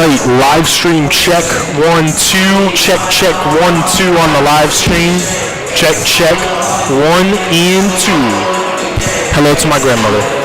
right, live stream check 1 2. Check 1 2 on the live stream. Check 1 and 2. Hello to my grandmother.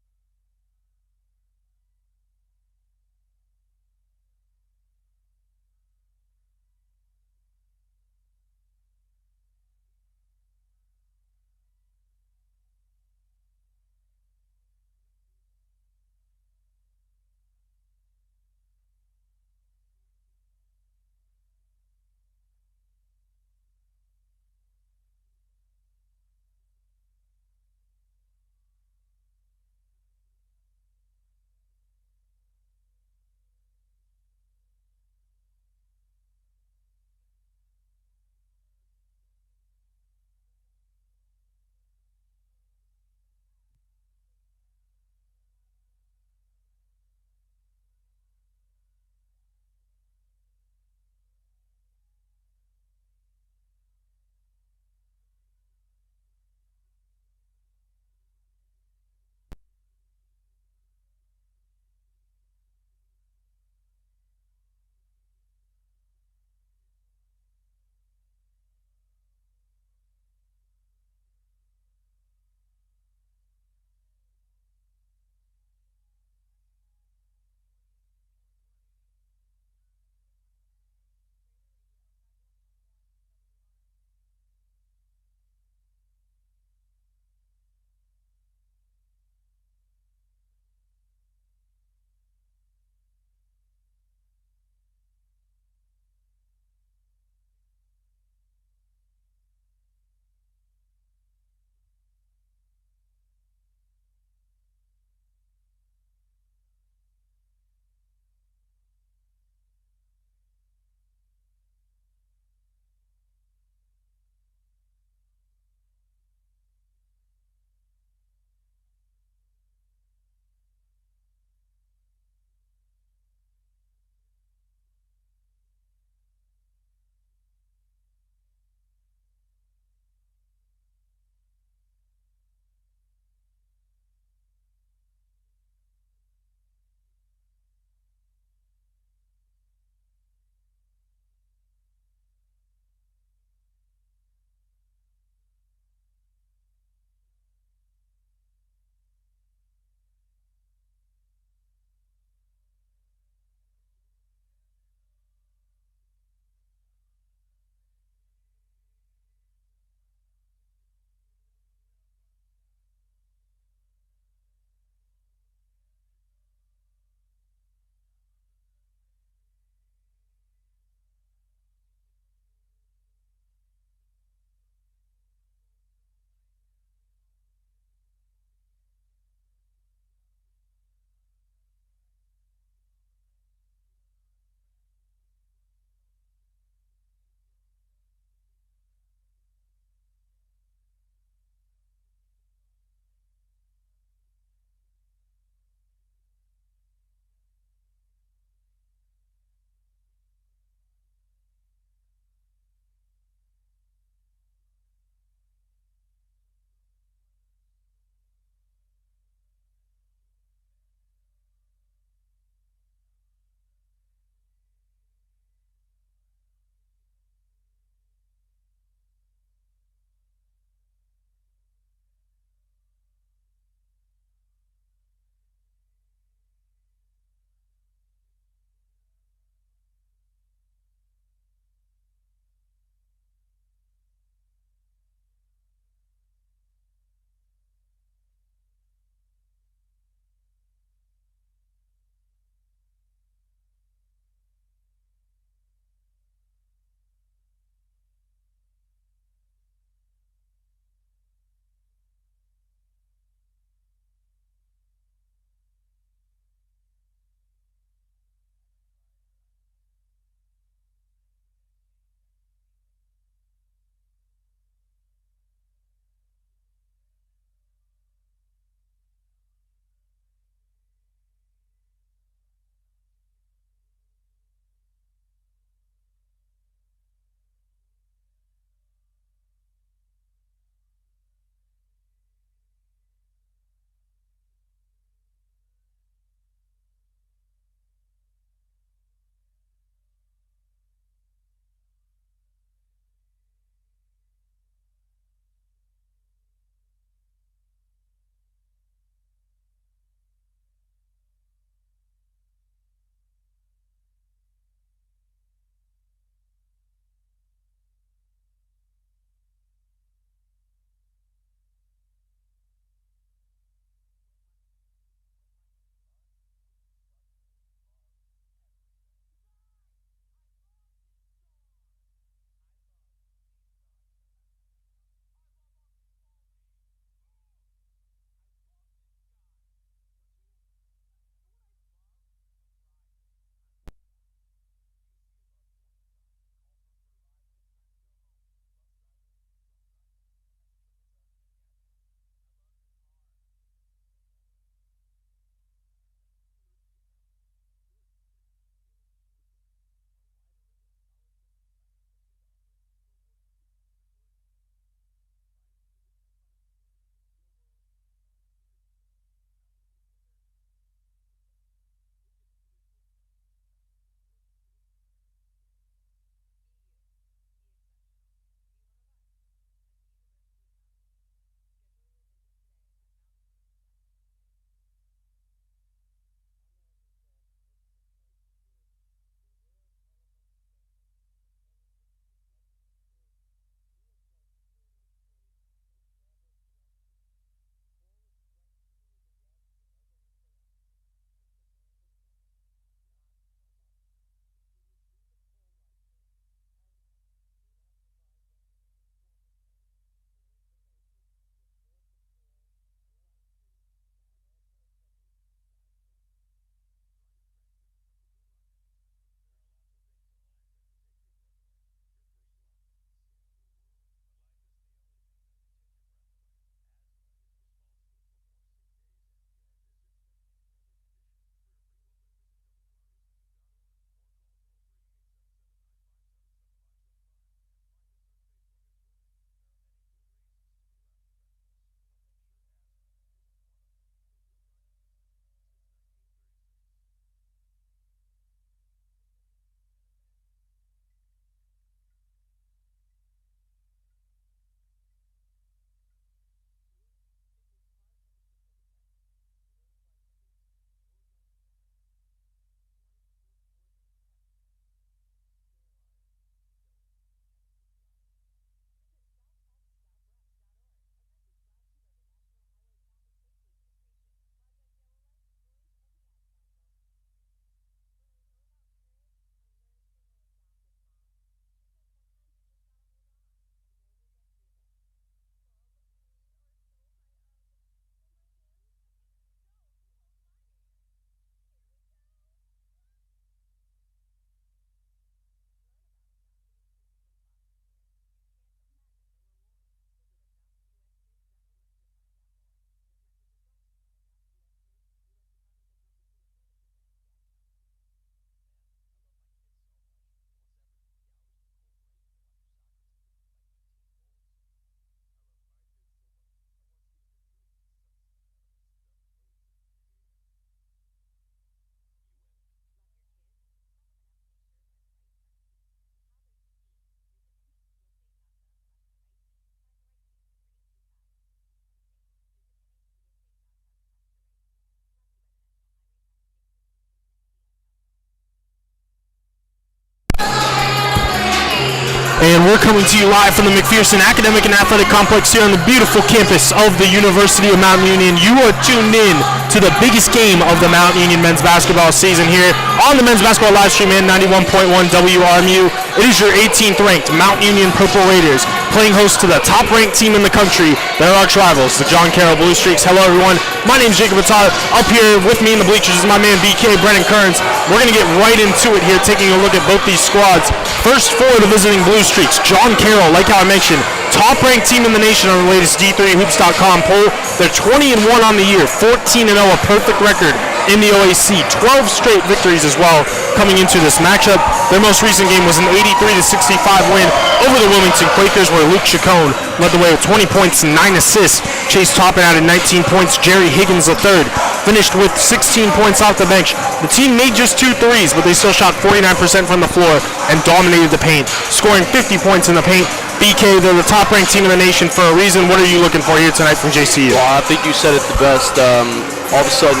And we're coming to you live from the McPherson Academic and Athletic Complex here on the beautiful campus of the University of Mount Union. You are tuned in to the biggest game of the Mount Union men's basketball season here on the men's basketball live stream in 91.1 WRMU. It is your 18th ranked Mount Union Purple Raiders playing host to the top ranked team in the country, their arch rivals, the John Carroll Blue Streaks. Hello everyone, my name is Jacob Attar. Up here with me in the bleachers is my man BK, Brennan Kearns. We're going to get right into it here, taking a look at both these squads. First for the visiting Blue Streaks, John Carroll, like how I mentioned, top-ranked team in the nation on the latest D3Hoops.com poll. They're 20-1 on the year, 14-0, a perfect record in the OAC. 12 straight victories as well coming into this matchup. Their most recent game was an 83-65 win over the Wilmington Quakers, where Luke Chacon led the way with 20 points and 9 assists. Chase Toppin added 19 points. Jerry Higgins III finished with 16 points off the bench. The team made just 2 threes, but they still shot 49% from the floor and dominated the paint, scoring 50 points in the paint. BK, they're the top-ranked team in the nation for a reason. What are you looking for here tonight from JCU? Well, I think you said it the best. All of a sudden,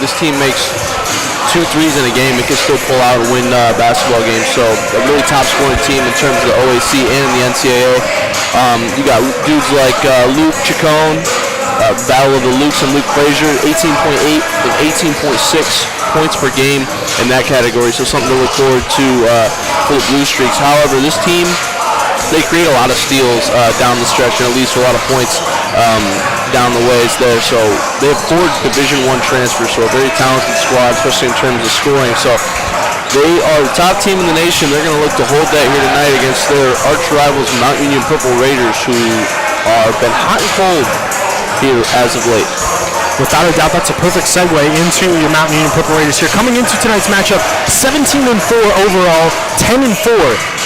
this team makes 2 threes in a game. It can still pull out and win basketball games. So a really top-scoring team in terms of the OAC and the NCAA. You got dudes like Luke Chacon, Battle of the Lukes and Luke Frazier, 18.8 and 18.6 points per game in that category. So something to look forward to for the Blue Streaks. However, this team, they create a lot of steals down the stretch and at least a lot of points down the ways there. So they have 4 Division I transfers, so a very talented squad, especially in terms of scoring. So they are the top team in the nation. They're going to look to hold that here tonight against their arch rivals, Mount Union Purple Raiders, who have been hot and cold here as of late. Without a doubt, that's a perfect segue into your Mount Union Purple Raiders here. Coming into tonight's matchup, 17-4 overall, 10-4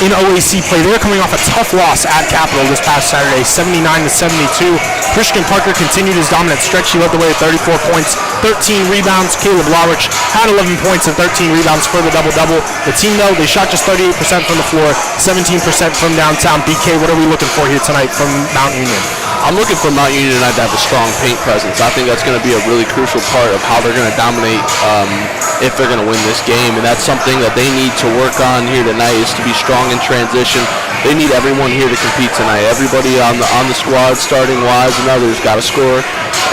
in OAC play. They're coming off a tough loss at Capitol this past Saturday, 79-72. Christian Parker continued his dominant stretch. He led the way with 34 points, 13 rebounds. Caleb Lawrich had 11 points and 13 rebounds for the double-double. The team, though, they shot just 38% from the floor, 17% from downtown. BK, what are we looking for here tonight from Mount Union? I'm looking for Mount Union tonight to have a strong paint presence. I think that's going to be a really crucial part of how they're going to dominate if they're going to win this game. And that's something that they need to work on here tonight, is to be strong in transition. They need everyone here to compete tonight. Everybody on the squad, starting wise and others, got to score.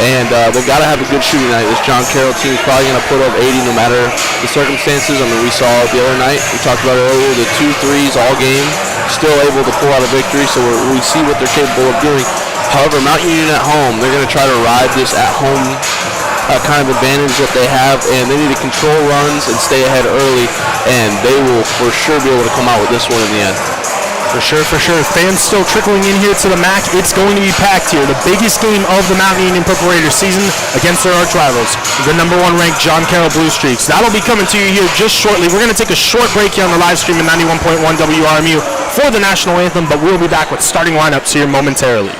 And they've got to have a good shooting night. This John Carroll team is probably going to put up 80 no matter the circumstances. I mean, we saw it the other night. We talked about it earlier, the 2 threes all game, still able to pull out a victory. So we see what they're capable of doing. However, Mount Union at home, they're going to try to ride this at-home kind of advantage that they have, and they need to control runs and stay ahead early, and they will for sure be able to come out with this one in the end. For sure, for sure. Fans still trickling in here to the MAC. It's going to be packed here. The biggest game of the Mount Union Purple Raiders season against their arch rivals, the #1 ranked John Carroll Blue Streaks. That'll be coming to you here just shortly. We're going to take a short break here on the live stream at 91.1 WRMU for the national anthem, but we'll be back with starting lineups here momentarily.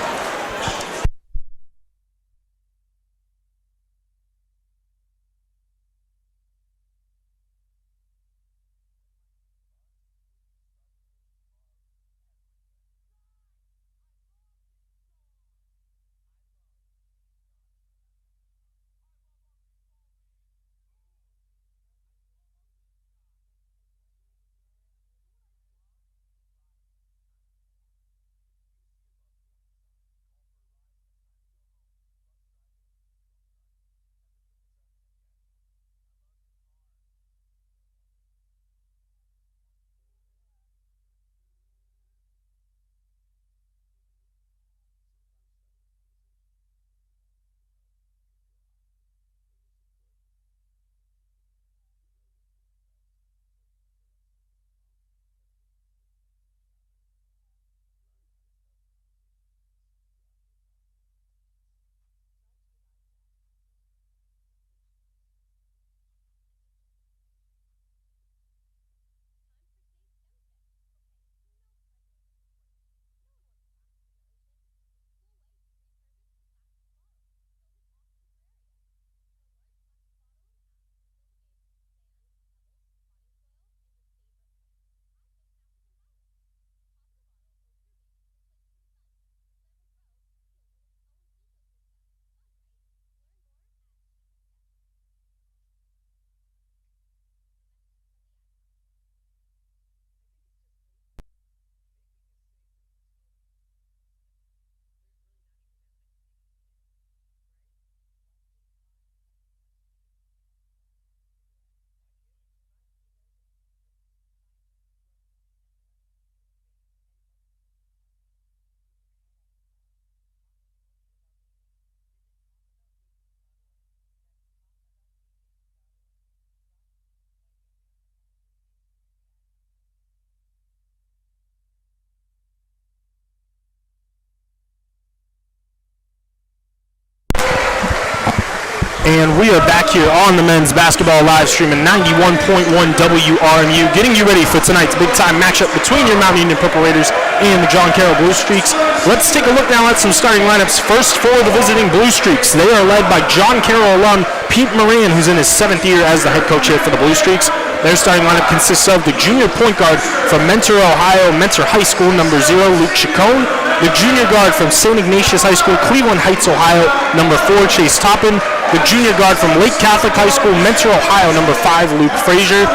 And we are back here on the men's basketball live stream at 91.1 WRMU, getting you ready for tonight's big-time matchup between your Mount Union Purple Raiders and the John Carroll Blue Streaks. Let's take a look now at some starting lineups. First for the visiting Blue Streaks. They are led by John Carroll alum Pete Moran, who's in his 7th year as the head coach here for the Blue Streaks. Their starting lineup consists of the junior point guard from Mentor, Ohio, Mentor High School, number 0, Luke Chacon. The junior guard from St. Ignatius High School, Cleveland Heights, Ohio, number 4, Chase Toppin. The junior guard from Lake Catholic High School, Mentor, Ohio, number 5, Luke Frazier.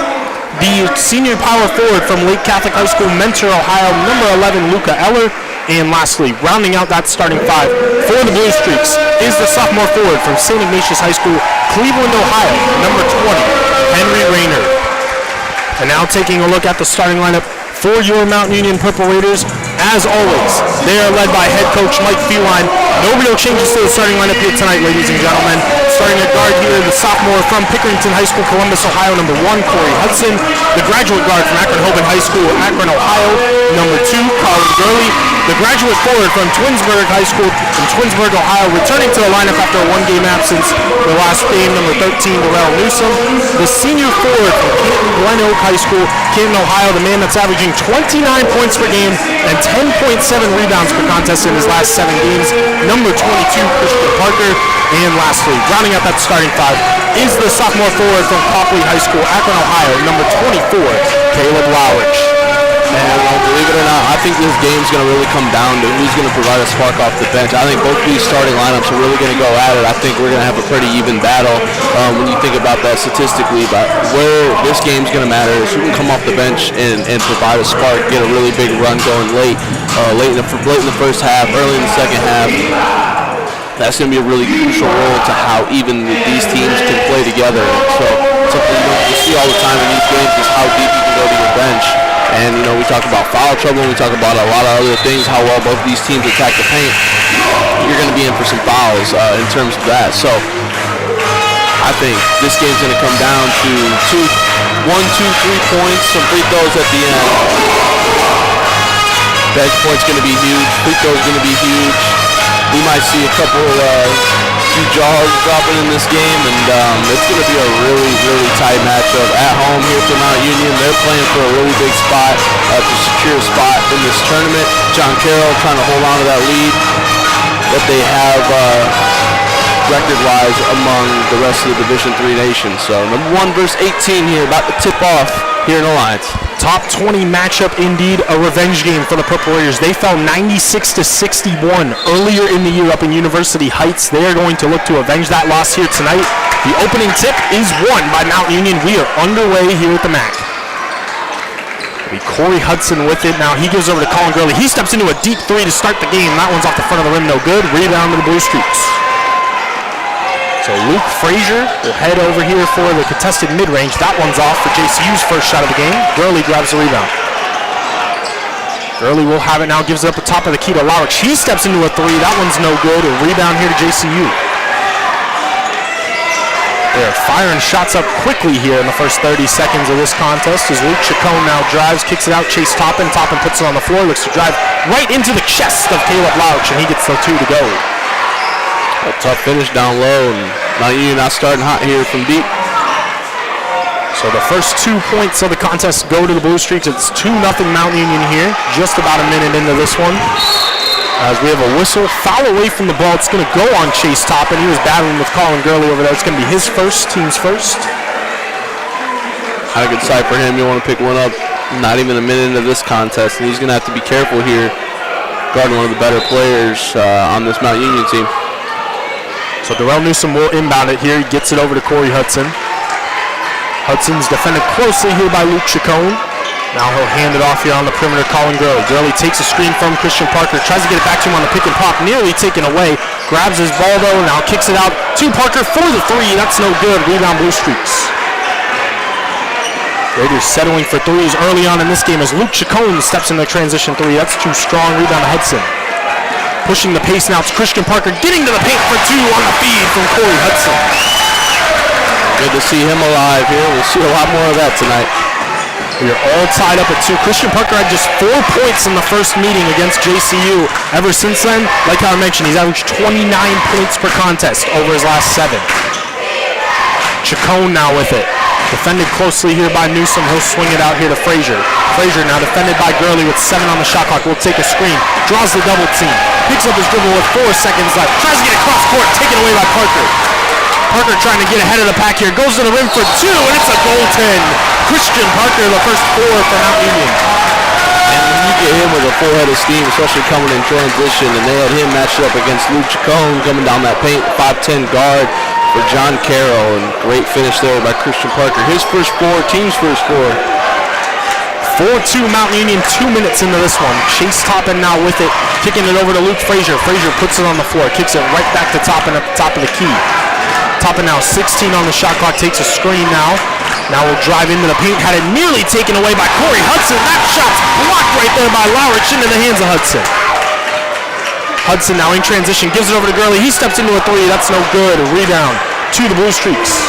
The senior power forward from Lake Catholic High School, Mentor, Ohio, number 11, Luca Eller. And lastly, rounding out that starting 5 for the Blue Streaks is the sophomore forward from St. Ignatius High School, Cleveland, Ohio, number 20, Henry Rayner. And now taking a look at the starting lineup for your Mount Union Purple Raiders. As always, they are led by head coach Mike Feline. No real changes to the starting lineup here tonight, ladies and gentlemen. Starting at guard here, the sophomore from Pickerington High School, Columbus, Ohio, number 1, Corey Hudson. The graduate guard from Akron-Hoban High School, Akron, Ohio, number 2, Colin Gurley. The graduate forward from Twinsburg High School in Twinsburg, Ohio, returning to the lineup after a one-game absence the last game, number 13, Darrell Newsom. The senior forward from Canton Glen Oak High School, Canton, Ohio, the man that's averaging 29 points per game and 10.7 rebounds per contest in his last 7 games, number 22, Christian Parker. And lastly, rounding out that starting 5 is the sophomore forward from Copley High School, Akron, Ohio, number 24, Caleb Lowrich. And believe it or not, I think this game's going to really come down to who's going to provide a spark off the bench. I think both these starting lineups are really going to go at it. I think we're going to have a pretty even battle when you think about that statistically. But where this game's going to matter is who can come off the bench and provide a spark, get a really big run going late in the first half, early in the second half. That's going to be a really crucial role to how even these teams can play together. So something you see all the time in these games is how deep you can go to your bench. And, we talk about foul trouble, and we talk about a lot of other things, how well both these teams attack the paint. You're going to be in for some fouls in terms of that. So I think this game's going to come down to 1, 2, 3 points, some free throws at the end. Bench point's going to be huge. Free throw's going to be huge. We might see a couple few jaws dropping in this game, and it's going to be a really, really tight matchup at home here for Mount Union. They're playing for a really big spot to secure a spot in this tournament. John Carroll trying to hold on to that lead that they have record-wise among the rest of the Division III nations. So number 1 versus 18 here, about to tip off here in Alliance. Top 20 matchup, indeed, a revenge game for the Purple Raiders. They fell 96-61 earlier in the year up in University Heights. They are going to look to avenge that loss here tonight. The opening tip is won by Mount Union. We are underway here at the MAC. Corey Hudson with it. Now he gives over to Colin Gurley. He steps into a deep 3 to start the game. That one's off the front of the rim, no good. Rebound to the Blue Streaks. So Luke Frazier will head over here for the contested mid-range. That one's off for JCU's first shot of the game. Gurley grabs the rebound. Gurley will have it now, gives it up the top of the key to Lowrich. He steps into a 3. That one's no good. A rebound here to JCU. They're firing shots up quickly here in the first 30 seconds of this contest as Luke Chacon now drives, kicks it out, Chase Toppin. Toppin puts it on the floor, looks to drive right into the chest of Caleb Lowrich, and he gets the 2 to go. A tough finish down low, and Mount Union not starting hot here from deep. So the first 2 points of the contest go to the Blue Streaks. It's 2-0 Mount Union here, just about a minute into this one. As we have a whistle, foul away from the ball. It's going to go on Chase Toppin. He was battling with Colin Gurley over there. It's going to be his first, team's first. Not a good sight for him. You want to pick one up not even a minute into this contest, and he's going to have to be careful here, guarding one of the better players on this Mount Union team. So Darrell Newsom will inbound it here. He gets it over to Corey Hudson. Hudson's defended closely here by Luke Chacon. Now he'll hand it off here on the perimeter. Colin Gurley. Gurley takes a screen from Christian Parker. Tries to get it back to him on the pick and pop. Nearly taken away. Grabs his ball though. Now kicks it out to Parker for the 3. That's no good. Rebound Blue Streaks. Raiders settling for 3s early on in this game as Luke Chacon steps in the transition 3. That's too strong. Rebound to Hudson. Pushing the pace now. It's Christian Parker getting to the paint for 2 on the feed from Corey Hudson. Good to see him alive here. We'll see a lot more of that tonight. We are all tied up at 2. Christian Parker had just 4 points in the first meeting against JCU. Ever since then, like I mentioned, he's averaged 29 points per contest over his last 7. Chacon now with it. Defended closely here by Newsom. He'll swing it out here to Frazier. Frazier now defended by Gurley with 7 on the shot clock. Will take a screen. Draws the double team. Picks up his dribble with 4 seconds left. Tries to get across court. Taken away by Parker. Parker trying to get ahead of the pack here. Goes to the rim for 2, and it's a goaltend. Christian Parker, the first 4 for Mount Union. And when you get him with a full head of steam, especially coming in transition, and they had him matched up against Luke Chacon coming down that paint, 5'10 guard for John Carroll, and great finish there by Christian Parker. His first 4, team's first 4. 4-2 Mount Union, 2 minutes into this one. Chase Toppin now with it, kicking it over to Luke Frazier. Frazier puts it on the floor, kicks it right back to Toppin at the top of the key. Toppin now 16 on the shot clock, takes a screen now. Now we'll drive into the paint, had it nearly taken away by Corey Hudson. That shot's blocked right there by Lowrich into the hands of Hudson. Hudson now in transition, gives it over to Gurley. He steps into a 3, that's no good. A rebound to the Blue Streaks.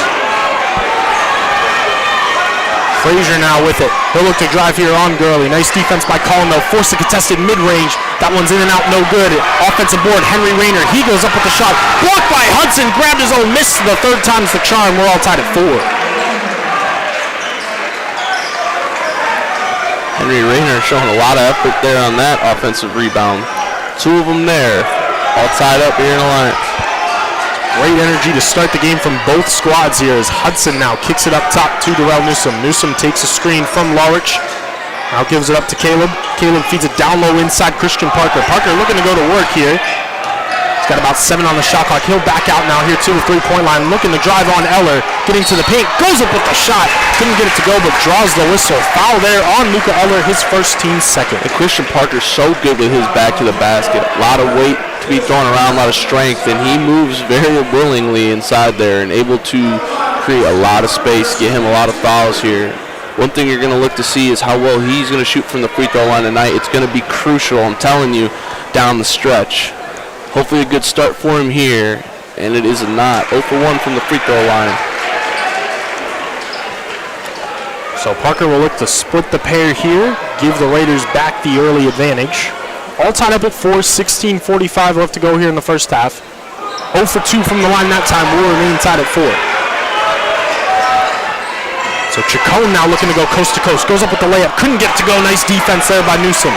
Frazier now with it. He'll look to drive here on Gurley. Nice defense by Collin though. Force a contested mid-range. That one's in and out, no good. Offensive board, Henry Rayner. He goes up with the shot. Blocked by Hudson. Grabbed his own, missed the 3rd time's the charm. We're all tied at 4. Henry Rayner showing a lot of effort there on that offensive rebound. 2 of them there. All tied up here in Alliance. Great energy to start the game from both squads here as Hudson now kicks it up top to Darrell Newsom. Newsom takes a screen from Lowrich. Now gives it up to Caleb. Caleb feeds it down low inside Christian Parker. Parker looking to go to work here. He's got about 7 on the shot clock. He'll back out now here to the 3-point line. Looking to drive on Eller. Getting to the paint. Goes up with the shot. Couldn't get it to go, but draws the whistle. Foul there on Luka Eller, his first team second. And Christian Parker's so good with his back to the basket. A lot of weight to be thrown around, a lot of strength, and he moves very willingly inside there and able to create a lot of space, get him a lot of fouls here. One thing you're going to look to see is how well he's going to shoot from the free throw line tonight. It's going to be crucial, I'm telling you, down the stretch. Hopefully a good start for him here, and it is not. 0 for 1 from the free throw line. So Parker will look to split the pair here, give the Raiders back the early advantage. All tied up at 4, 16:45 left to go here in the first half. 0 for 2 from the line that time, will remain tied at 4. So Chacon now looking to go coast to coast, goes up with the layup, couldn't get it to go, nice defense there by Newsom.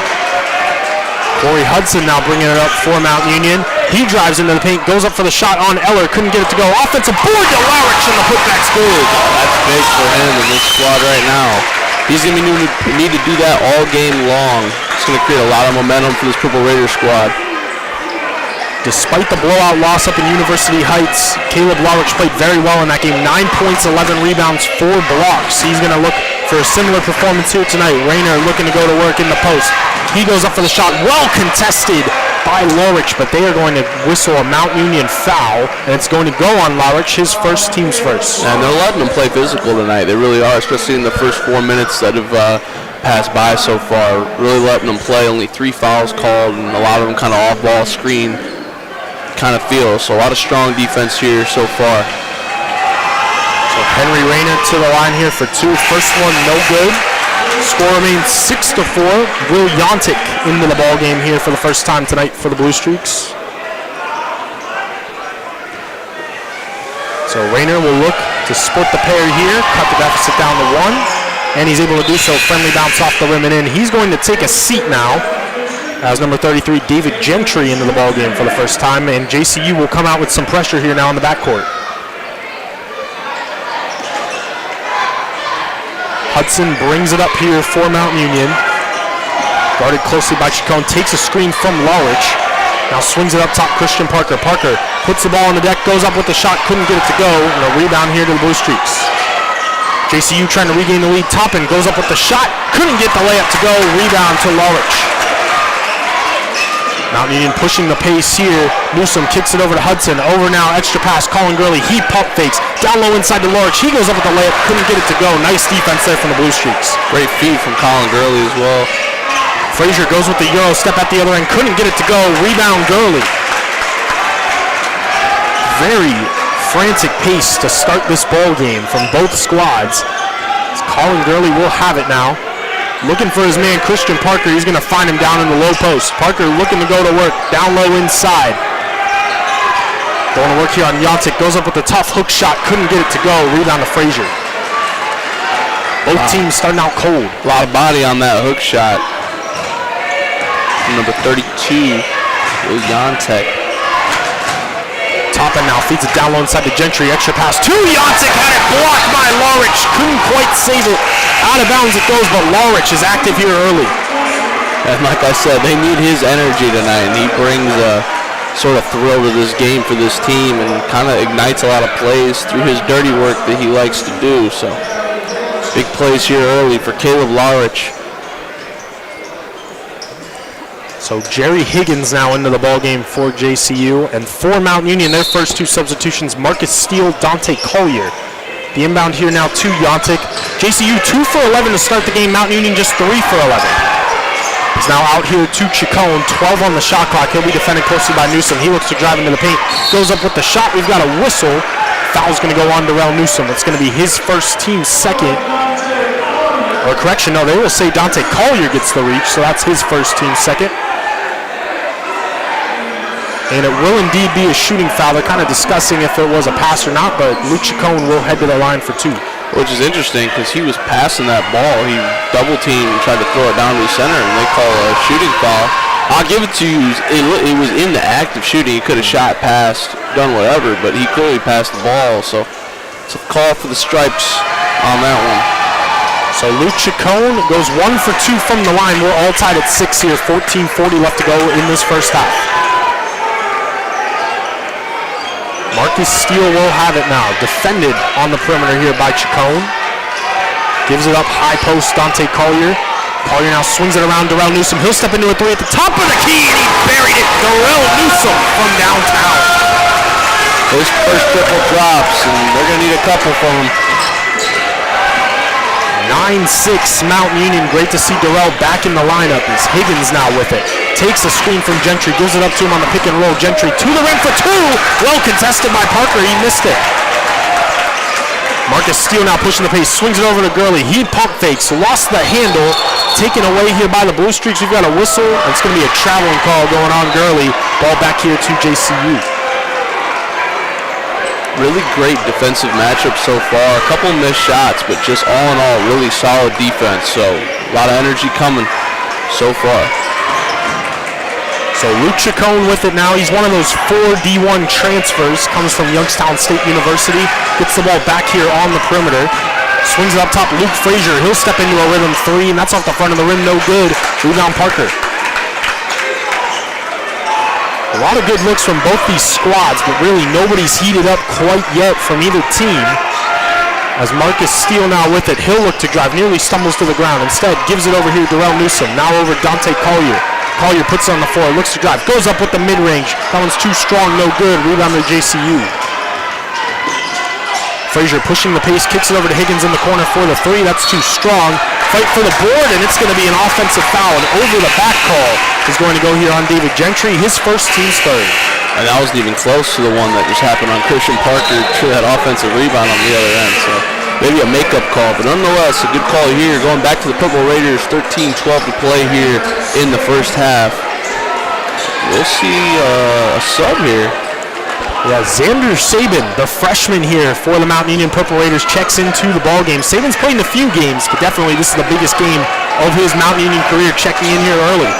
Corey Hudson now bringing it up for Mount Union. He drives into the paint, goes up for the shot on Eller, couldn't get it to go. Offensive board to Lowrich, and the putback's good. That's big for him in this squad right now. He's going to need to do that all game long. It's going to create a lot of momentum for this Purple Raiders squad. Despite the blowout loss up in University Heights, Caleb Lowrich played very well in that game. 9 points, 11 rebounds, 4 blocks. He's going to look for a similar performance here tonight. Rayner looking to go to work in the post. He goes up for the shot, well contested by Lowrich, but they are going to whistle a Mount Union foul, and it's going to go on Lowrich, his first, team's first. And they're letting him play physical tonight. They really are, especially in the first 4 minutes that have passed by so far. Really letting them play. Only 3 fouls called, and a lot of them kind of off-ball screen kind of feel. So a lot of strong defense here so far. So Henry Rayner to the line here for 2. First one, no good. Score remains 6-4. Will Yontic into the ball game here for the first time tonight for the Blue Streaks. So Rayner will look to split the pair here, cut the deficit down to 1, and he's able to do so. Friendly bounce off the rim and in. He's going to take a seat now as number 33, David Gentry, into the ball game for the first time, and JCU will come out with some pressure here now in the backcourt. Hudson brings it up here for Mount Union. Guarded closely by Chacon, takes a screen from Lowrich. Now swings it up top, Christian Parker. Parker puts the ball on the deck, goes up with the shot, couldn't get it to go, and a rebound here to the Blue Streaks. JCU trying to regain the lead. Toppin goes up with the shot, couldn't get the layup to go, rebound to Lowrich. Mount Union pushing the pace here. Newsom kicks it over to Hudson. Over now, extra pass, Colin Gurley. He pump fakes. Down low inside to Lowrich. He goes up with the layup. Couldn't get it to go. Nice defense there from the Blue Streaks. Great feed from Colin Gurley as well. Frazier goes with the Euro step at the other end. Couldn't get it to go. Rebound Gurley. Very frantic pace to start this ball game from both squads. Colin Gurley will have it now. Looking for his man, Christian Parker. He's going to find him down in the low post. Parker looking to go to work. Down low inside. Going to work here on Jantic. Goes up with a tough hook shot. Couldn't get it to go. Rebound to Frazier. Both teams starting out cold. A lot of body on that hook shot. Number 32 was Jantic. Toppin now feeds it down low inside to Gentry. Extra pass to Jantic. Had it blocked by Larich. Couldn't quite save it. Out of bounds it goes, but Larich is active here early. And like I said, they need his energy tonight, and he brings a sort of thrill to this game for this team and kind of ignites a lot of plays through his dirty work that he likes to do. So big plays here early for Caleb Larich. So Jerry Higgins now into the ball game for JCU, and for Mount Union, their first two substitutions, Marcus Steele, Dante Collier. The inbound here now to Jantic. JCU 2 for 11 to start the game. Mount Union just 3 for 11. He's now out here to Chacon, 12 on the shot clock. He'll be defended closely by Newsom. He looks to drive into the paint. Goes up with the shot. We've got a whistle. Foul's going to go on Darrell Newsom. It's going to be his first, team second. Or correction, no, they will say Dante Collier gets the reach, so that's his first, team second. And it will indeed be a shooting foul. They're kind of discussing if it was a pass or not, but Luke Chacon will head to the line for 2. Which is interesting because he was passing that ball. He double-teamed and tried to throw it down to the center, and they call a shooting foul. I'll give it to you. It was in the act of shooting. He could have shot, passed, done whatever, but he clearly passed the ball. So it's a call for the stripes on that one. So Luke Chacon goes 1 for 2 from the line. We're all tied at 6 here. 14:40 left to go in this first half. Marcus Steele will have it now. Defended on the perimeter here by Chacon. Gives it up high post, Dante Collier. Collier now swings it around Darrell Newsom. He'll step into a 3 at the top of the key, and he buried it. Darrell Newsom from downtown. His first triple drops, and they're going to need a couple from him. 9-6 Mount Union. Great to see Darrell back in the lineup. As Higgins now with it. Takes a screen from Gentry. Gives it up to him on the pick and roll. Gentry to the rim for 2. Well contested by Parker. He missed it. Marcus Steele now pushing the pace. Swings it over to Gurley. He pump fakes. Lost the handle. Taken away here by the Blue Streaks. We've got a whistle. It's going to be a traveling call going on Gurley. Ball back here to JCU. Really great defensive matchup so far. A couple missed shots, but just all in all, really solid defense. So a lot of energy coming so far. So Luke Chacon with it now. He's one of those 4 D1 transfers. Comes from Youngstown State University. Gets the ball back here on the perimeter. Swings it up top. Luke Frazier. He'll step into a rhythm 3, and that's off the front of the rim. No good. Rebound Parker. A lot of good looks from both these squads, but really nobody's heated up quite yet from either team. As Marcus Steele now with it. He'll look to drive. Nearly stumbles to the ground. Instead, gives it over here to Darrell Newsom. Now over Dante Collier. Collier puts it on the floor, looks to drive, goes up with the mid-range. That one's too strong, no good. Rebound to JCU. Frazier pushing the pace, kicks it over to Higgins in the corner for the 3. That's too strong. Fight for the board, and it's going to be an offensive foul. And over the back call is going to go here on David Gentry, his first, team's 3rd. And that wasn't even close to the one that just happened on Christian Parker to that offensive rebound on the other end. So maybe a makeup call, but nonetheless, a good call here. Going back to the Purple Raiders, 13-12 to play here in the first half. We'll see a sub here. Yeah, Xander Sabin, the freshman here for the Mount Union Purple Raiders, checks into the ball game. Sabin's played in a few games, but definitely this is the biggest game of his Mount Union career, checking in here early.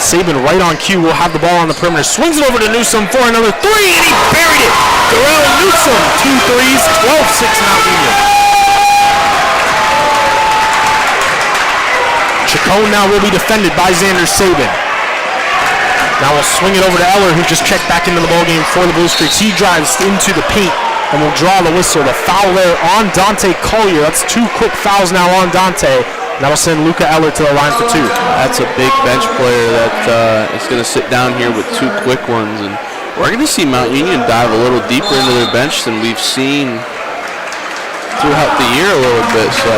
Sabin right on cue will have the ball on the perimeter. Swings it over to Newsom for another 3, and he buried it. Darrell Newsom, 2 threes, 12-6 Mount Union. Chacon now will be defended by Xander Sabin. Now we'll swing it over to Eller, who just checked back into the ballgame for the Blue Streaks. He drives into the paint and will draw the whistle. The foul there on Dante Collier. That's 2 quick fouls now on Dante. That'll send Luca Eller to the line for 2. That's a big bench player that is going to sit down here with 2 quick ones. And we're going to see Mount Union dive a little deeper into their bench than we've seen throughout the year a little bit. So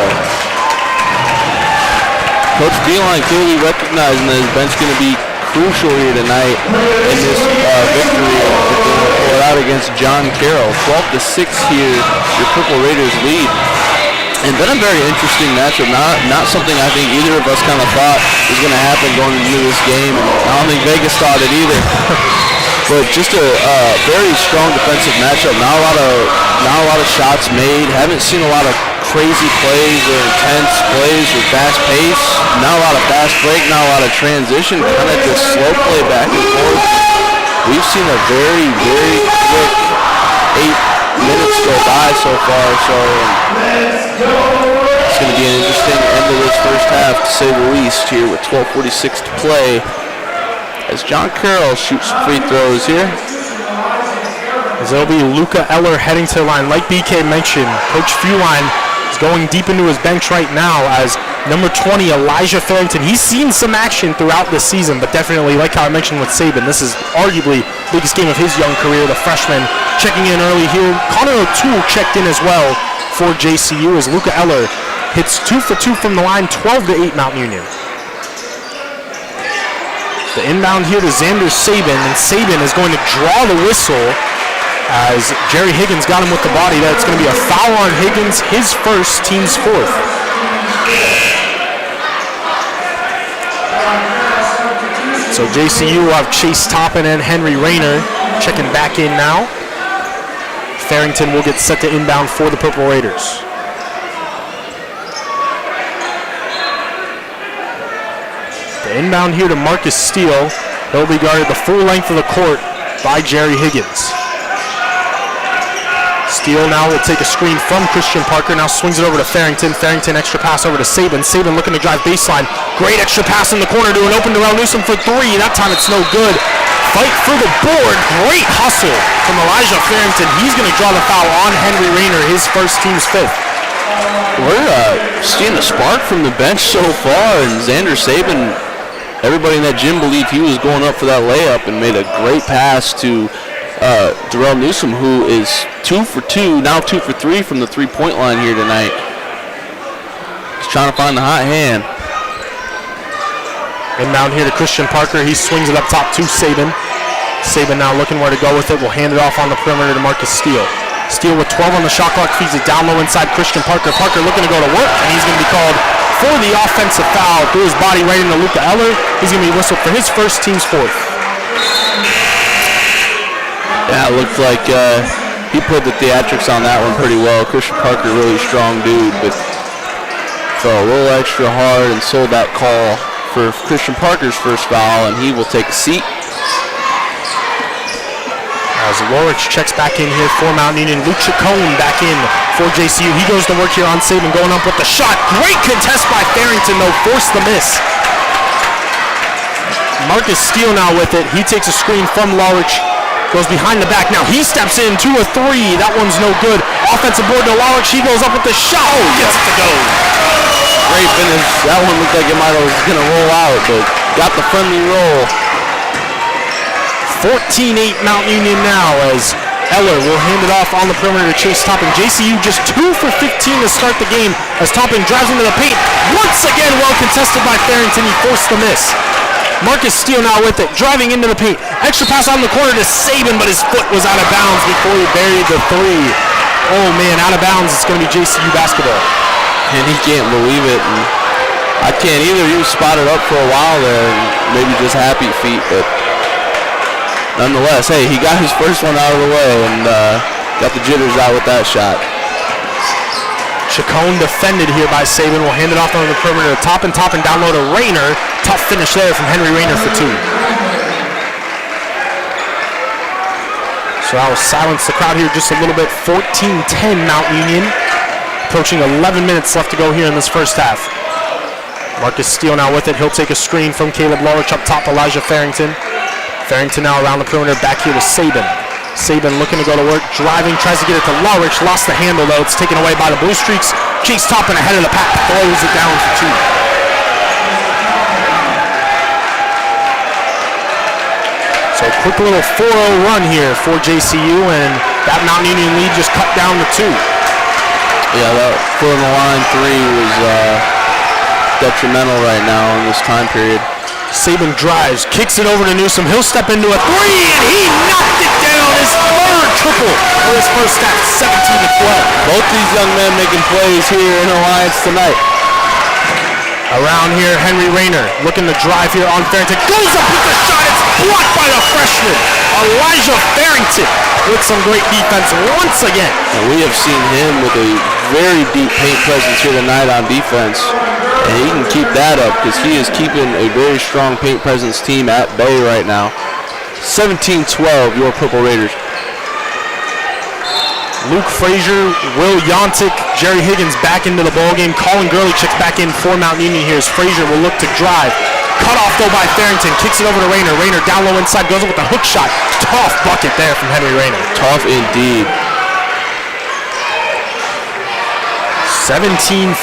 Coach Beeline clearly recognizing that his bench is going to be crucial here tonight in this victory out against John Carroll. 12-6 here, your Purple Raiders lead. And then a very interesting matchup, not something I think either of us kind of thought was going to happen going into this game. And I don't think Vegas thought it either. But just a very strong defensive matchup. Not a lot of shots made. Haven't seen a lot of crazy plays or intense plays with fast pace. Not a lot of fast break. Not a lot of transition. Kind of just slow play back and forth. We've seen a very, very quick 8 minutes go by so far. So it's going to be an interesting end of this first half, to say the least, here with 12:46 to play. As John Carroll shoots free throws here. As it'll be Luca Eller heading to the line. Like BK mentioned, Coach Feuerlein is going deep into his bench right now as number 20, Elijah Farrington. He's seen some action throughout this season, but definitely, like how I mentioned with Saban, this is arguably the biggest game of his young career. The freshman checking in early here. Connor O'Toole checked in as well for JCU as Luca Eller hits 2 for 2 from the line, 12-8 Mount Union. The inbound here to Xander Saban, and Saban is going to draw the whistle as Jerry Higgins got him with the body. That's going to be a foul on Higgins, his first, team's fourth. So JCU will have Chase Toppin and Henry Rayner checking back in now. Farrington will get set to inbound for the Purple Raiders. The inbound here to Marcus Steele. He'll be guarded the full length of the court by Jerry Higgins. Steele now will take a screen from Christian Parker. Now swings it over to Farrington. Farrington extra pass over to Saban. Saban looking to drive baseline. Great extra pass in the corner to an open Darrell Newsom for 3. That time it's no good. Fight for the board. Great hustle from Elijah Farrington. He's going to draw the foul on Henry Rayner, his first, team's fifth. We're seeing a spark from the bench so far, and Xander Saban, everybody in that gym believed he was going up for that layup and made a great pass to Darrell Newsom, who is 2 for 2, now 2 for 3 from the three-point line here tonight. He's trying to find the hot hand. Inbound here to Christian Parker. He swings it up top to Saban. Saban now looking where to go with it. Will hand it off on the perimeter to Marcus Steele. Steele with 12 on the shot clock, feeds it down low inside Christian Parker. Parker looking to go to work, and he's going to be called for the offensive foul. Threw his body right into Luca Eller. He's going to be whistled for his first, team's fourth. Yeah, it looked like he put the theatrics on that one pretty well. Christian Parker, really strong dude, but fell a little extra hard and sold that call for Christian Parker's first foul, and he will take a seat. As Lorich checks back in here for Mount Union. Luke Chacon back in for JCU. He goes to work here on Saban, going up with the shot. Great contest by Farrington, though, forced the miss. Marcus Steele now with it. He takes a screen from Lorich. Goes behind the back. Now he steps in, 2 or 3. That one's no good. Offensive board to Lorich. He goes up with the shot. Oh, gets it to go. Great finish. That one looked like it might have going to roll out, but got the friendly roll. 14-8 Mount Union now as Eller will hand it off on the perimeter to Chase Toppin. JCU just 2 for 15 to start the game as Toppin drives into the paint. Once again, well contested by Farrington. He forced the miss. Marcus Steele now with it, driving into the paint. Extra pass on the corner to Saban, but his foot was out of bounds before he buried the 3. Oh man, out of bounds. It's going to be JCU basketball. And he can't believe it. And I can't either. He was spotted up for a while there, and maybe just happy feet, but nonetheless, hey, he got his first one out of the way and got the jitters out with that shot. Chacon defended here by Saban. Will hand it off on the perimeter to Toppin down low to Rayner. Tough finish there from Henry Rayner for 2. So that will silence the crowd here just a little bit. 14-10 Mount Union. Approaching 11 minutes left to go here in this first half. Marcus Steele now with it. He'll take a screen from Caleb Lorich up top. Elijah Farrington. Farrington now around the perimeter, back here to Saban. Saban looking to go to work, driving, tries to get it to Lorich, lost the handle though. It's taken away by the Blue Streaks. Chase Toppin ahead of the pack, throws it down for 2. So quick little 4-0 run here for JCU, and that Mount Union lead just cut down to 2. Yeah, that foot on the line 3 was detrimental right now in this time period. Saban drives, kicks it over to Newsom. He'll step into a 3, and he knocked it down. His third triple for his first half, 17-12. Both these young men making plays here in Alliance tonight. Around here, Henry Rayner looking to drive here on Farrington. Goes up with the shot. It's blocked by the freshman. Elijah Farrington with some great defense once again. And we have seen him with a very deep paint presence here tonight on defense. And he can keep that up because he is keeping a very strong paint presence team at bay right now. 17-12, your Purple Raiders. Luke Frazier, Will Yontic, Jerry Higgins back into the ballgame. Colin Gurley checks back in for Mount Union here as Frazier will look to drive. Cut off though by Farrington, kicks it over to Rayner. Rayner down low inside, goes up with a hook shot. Tough bucket there from Henry Rayner. Tough indeed. 17-14,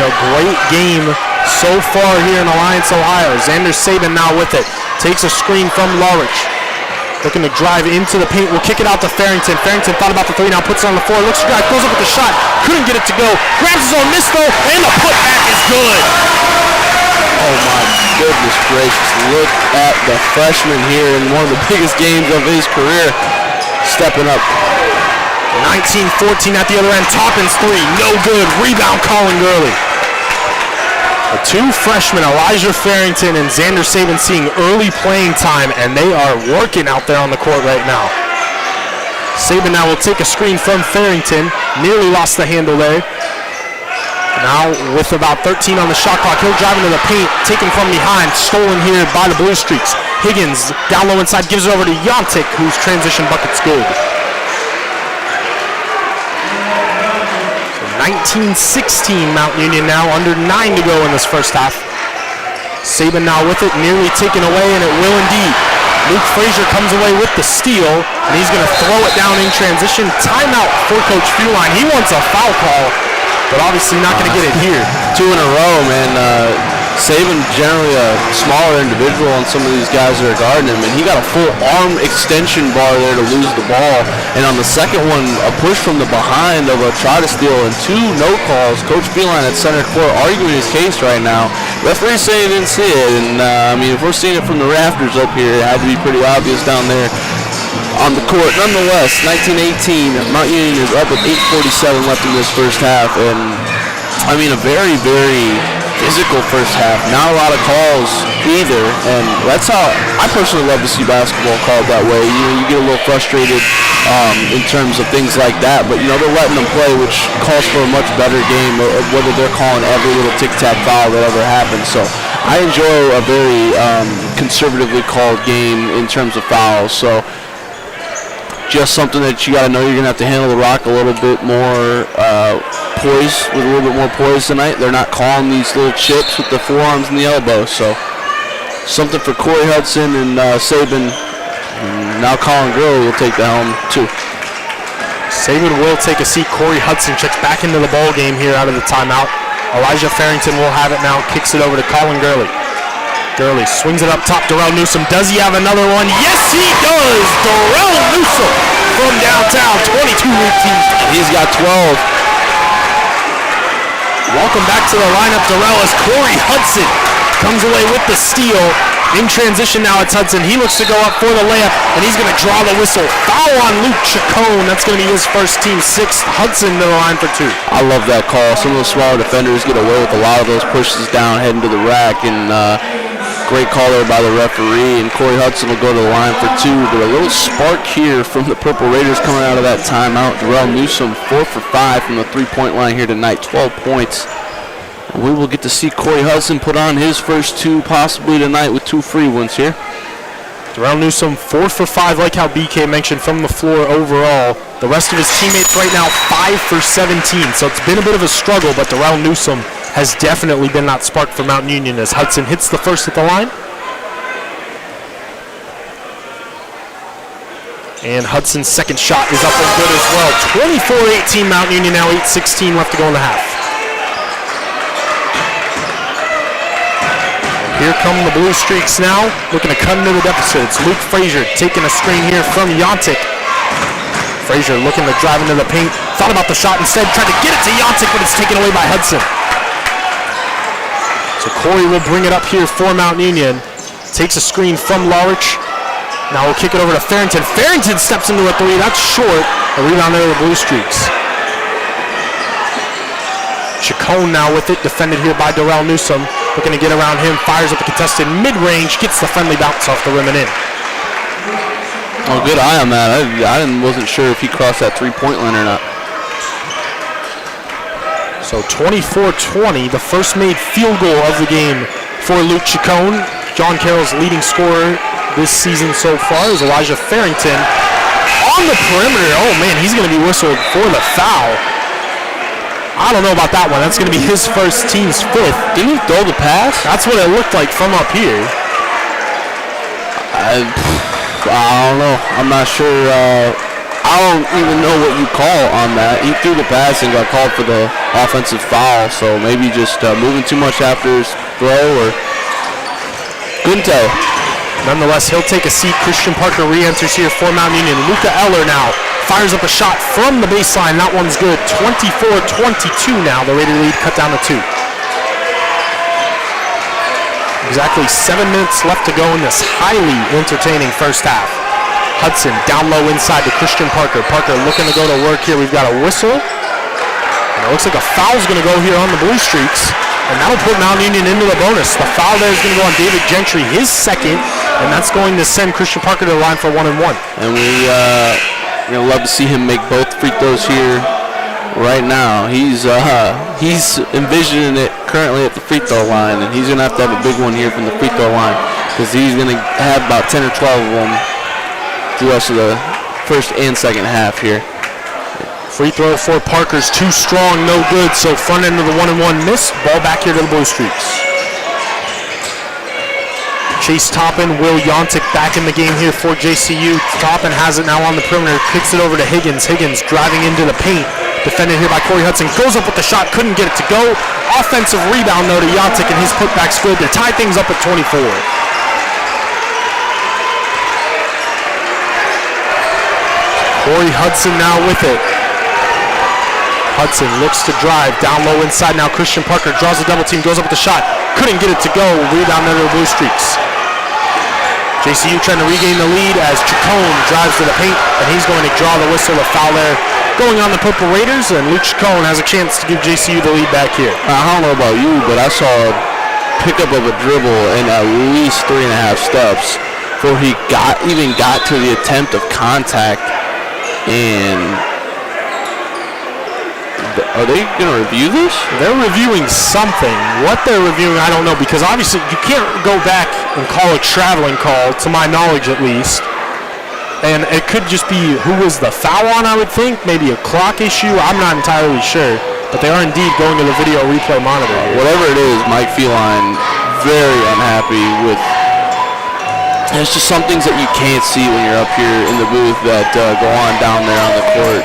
a great game so far here in Alliance, Ohio. Xander Sabin now with it. Takes a screen from Lorich. Looking to drive into the paint. Will kick it out to Farrington. Farrington thought about the three, now puts it on the floor. Looks to drive, goes up with the shot. Couldn't get it to go. Grabs his own miss though, and the putback is good. Oh my goodness gracious. Look at the freshman here in one of the biggest games of his career. Stepping up. 19-14 at the other end. Toppin's three, no good. Rebound Colin Gurley. The two freshmen, Elijah Farrington and Xander Sabin, seeing early playing time, and they are working out there on the court right now. Sabin now will take a screen from Farrington. Nearly lost the handle there. Now with about 13 on the shot clock, he'll drive into the paint, taken from behind, stolen here by the Blue Streaks. Higgins down low inside, gives it over to Yontic, whose transition bucket's good. 19-16 Mount Union now, under 9 to go in this first half. Sabin now with it, nearly taken away, and it will indeed. Luke Frazier comes away with the steal, and he's going to throw it down in transition. Timeout for Coach Fuline. He wants a foul call, but obviously not going to get it here. Two in a row, man. Sabin generally a smaller individual on some of these guys that are guarding him, and he got a full arm extension bar there to lose the ball. And on the second one, a push from the behind of a try to steal and two no calls. Coach Beeline at center court arguing his case right now. Referee saying he didn't see it, and I mean, if we're seeing it from the rafters up here, it had to be pretty obvious down there on the court. Nonetheless, 19-18, Mount Union is up with 8:47 left in this first half, and I mean, a very, very physical first half. Not a lot of calls either, and that's how I personally love to see basketball called that way. You know, you get a little frustrated in terms of things like that, but you know, they're letting them play, which calls for a much better game, whether they're calling every little tic-tac foul that ever happens. So I enjoy a very conservatively called game in terms of fouls. So just something that you got to know you're going to have to handle the rock a little bit more with a little bit more poise tonight. They're not calling these little chips with the forearms and the elbows. So something for Corey Hudson and Sabin. Now Colin Gurley will take the helm too. Sabin will take a seat. Corey Hudson checks back into the ball game here out of the timeout. Elijah Farrington will have it now. Kicks it over to Colin Gurley. Gurley swings it up top. Darrell Newsom. Does he have another one? Yes, he does. Darrell Newsom from downtown. 22-18. He's got 12. Welcome back to the lineup, Darrell, as Corey Hudson comes away with the steal. In transition now, it's Hudson. He looks to go up for the layup, and he's going to draw the whistle. Foul on Luke Chacon. That's going to be his first, team sixth. Hudson to the line for two. I love that call. Some of the smaller defenders get away with a lot of those pushes down, heading to the rack, and great call there by the referee. And Corey Hudson will go to the line for two. But a little spark here from the Purple Raiders coming out of that timeout. Darrell Newsom 4 for 5 from the three-point line here tonight, 12 points. We will get to see Corey Hudson put on his first two possibly tonight with two free ones here. Darrell Newsom 4 for 5, like how BK mentioned, from the floor overall. The rest of his teammates right now 5 for 17. So it's been a bit of a struggle, but Darrell Newsom has definitely been that spark for Mount Union as Hudson hits the first at the line. And Hudson's second shot is up and good as well. 24-18 Mount Union now, 8:16 left to go in the half. Here come the Blue Streaks now, looking to cut into the deficit. It's Luke Frazier taking a screen here from Yontic. Frazier looking to drive into the paint. Thought about the shot instead, tried to get it to Yontic, but it's taken away by Hudson. So Corey will bring it up here for Mount Union. Takes a screen from Lorich. Now we'll kick it over to Farrington. Farrington steps into a three. That's short. A rebound there to the Blue Streaks. Chacon now with it, defended here by Darrell Newsom. Looking to get around him, fires up the contested mid-range, gets the friendly bounce off the rim and in. Oh, good eye on that. I wasn't sure if he crossed that three-point line or not. So 24-20, the first made field goal of the game for Luke Chacon. John Carroll's leading scorer this season so far is Elijah Farrington. On the perimeter, oh man, he's going to be whistled for the foul. I don't know about that one. That's going to be his first, team's fifth. Didn't he throw the pass? That's what it looked like from up here. I don't know. I'm not sure. I don't even know what you call on that. He threw the pass and got called for the offensive foul, so maybe just moving too much after his throw, or couldn't tell. Nonetheless, he'll take a seat. Christian Parker re-enters here for Mount Union. Luca Eller now fires up a shot from the baseline. That one's good. 24-22 now. The Raider lead cut down to 2. Exactly 7 minutes left to go in this highly entertaining first half. Hudson down low inside to Christian Parker. Parker looking to go to work here. We've got a whistle. And it looks like a foul's going to go here on the Blue Streaks. And that'll put Mount Union into the bonus. The foul there is going to go on David Gentry, his second. And that's going to send Christian Parker to the line for 1-1. And we're going to love to see him make both free throws here right now. He's envisioning it currently at the free throw line, and he's going to have a big one here from the free throw line, because he's going to have about 10 or 12 of them through the rest of the first and second half here. Free throw for Parker's too strong, no good. So front end of the 1-1 miss. Ball back here to the Blue Streaks. Chase Toppin, Will Yontic back in the game here for JCU. Toppin has it now on the perimeter, kicks it over to Higgins. Higgins driving into the paint. Defended here by Corey Hudson. Goes up with the shot, couldn't get it to go. Offensive rebound though to Yontic, and his putback's good to tie things up at 24. Corey Hudson now with it. Hudson looks to drive, down low inside now. Christian Parker draws a double team, goes up with the shot. Couldn't get it to go, rebound under the Blue Streaks. JCU trying to regain the lead as Chacon drives to the paint, and he's going to draw the whistle. A foul there going on the Purple Raiders, and Luke Chacon has a chance to give JCU the lead back here. I don't know about you, but I saw a pickup of a dribble in at least 3.5 steps before he even got to the attempt of contact. And are they going to review this? They're reviewing something. What they're reviewing, I don't know, because obviously you can't go back and call a traveling call, to my knowledge at least. And it could just be who was the foul on, I would think. Maybe a clock issue. I'm not entirely sure. But they are indeed going to the video replay monitor here. Whatever it is, Mike Feline very unhappy with. There's just some things that you can't see when you're up here in the booth that go on down there on the court.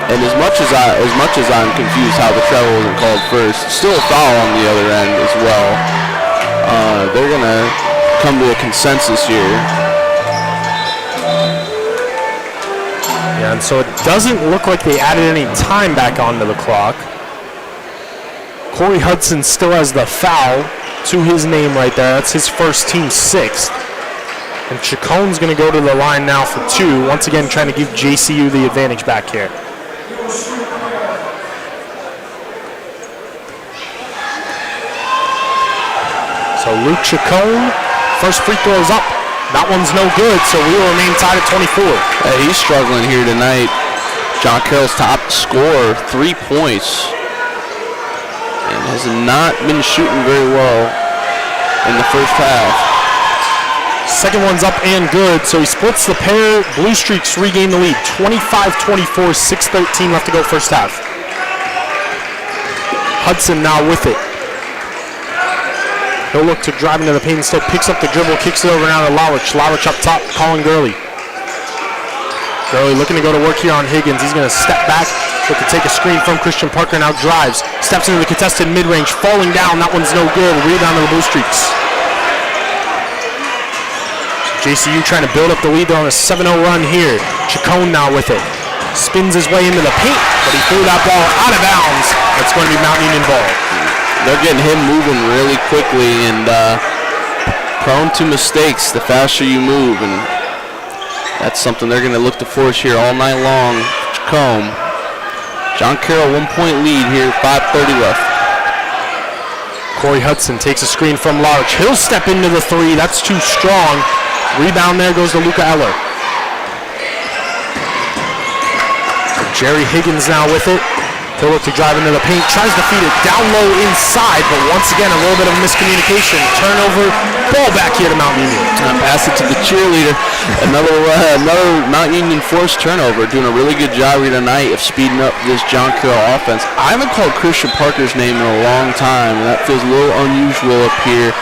And as much as I'm confused how the travel wasn't called first, still a foul on the other end as well. They're gonna come to a consensus here. Yeah, and so it doesn't look like they added any time back onto the clock. Corey Hudson still has the foul to his name right there. That's his first, team 6th. And Chacon's going to go to the line now for 2. Once again, trying to give JCU the advantage back here. So Luke Chacon, first free throw is up. That one's no good, so we will remain tied at 24. He's struggling here tonight. John Carroll's top scorer, 3 points. And has not been shooting very well in the first half. Second one's up and good, so he splits the pair. Blue Streaks regain the lead, 25-24, 6:13 left to go first half. Hudson now with it. He'll look to drive into the paint instead, picks up the dribble, kicks it over now to Lowrich. Lowrich up top, calling Gurley. Gurley looking to go to work here on Higgins. He's going to step back, look to take a screen from Christian Parker, now drives. Steps into the contested mid-range, falling down. That one's no good. Rebound to the Blue Streaks. JCU trying to build up the lead. They're on a 7-0 run here. Chacon now with it. Spins his way into the paint, but he threw that ball out of bounds. It's going to be Mount Union ball. They're getting him moving really quickly and prone to mistakes the faster you move, and that's something they're going to look to force here all night long. Chacon. John Carroll 1-point lead here, 5:30 left. Corey Hudson takes a screen from Larch. He'll step into the 3. That's too strong. Rebound there goes to Luca Eller. Jerry Higgins now with it. He'll look to drive into the paint, tries to feed it down low inside, but once again, a little bit of miscommunication. Turnover, ball back here to Mount Union. Pass it to the cheerleader. Another Mount Union forced turnover, doing a really good job here tonight of speeding up this John Carroll offense. I haven't called Christian Parker's name in a long time, and that feels a little unusual up here.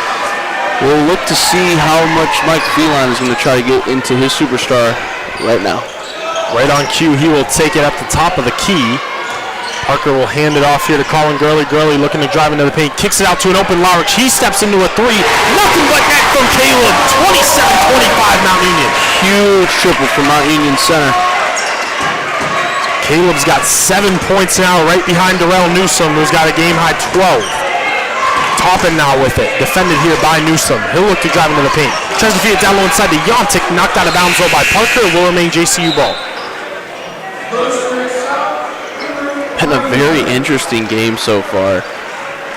We'll look to see how much Mike Feline is going to try to get into his superstar right now. Right on cue, he will take it up the top of the key. Parker will hand it off here to Colin Gurley. Gurley looking to drive into the paint, kicks it out to an open Lowrich. He steps into a three. Nothing but net from Caleb. 27-25 Mount Union. Huge triple from Mount Union center. Caleb's got 7 points now, right behind Darrell Newsome, who's got a game-high 12. Toppin now with it, defended here by Newsome. He'll look to drive into the paint. Tries to feed it down low inside to Yontic, knocked out of bounds though by Parker. Will remain JCU ball. Been a very interesting game so far.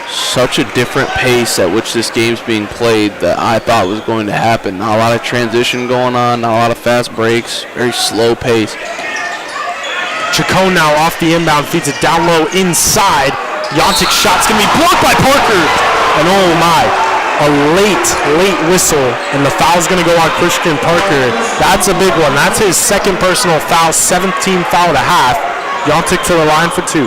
Such a different pace at which this game's being played that I thought was going to happen. Not a lot of transition going on, not a lot of fast breaks, very slow pace. Chacon now off the inbound, feeds it down low inside. Yontic's shot's gonna be blocked by Parker. And oh my, a late whistle, and the foul's gonna go on Christian Parker. That's a big one. That's his second personal foul, 17th foul and a half. Yontic to the line for 2.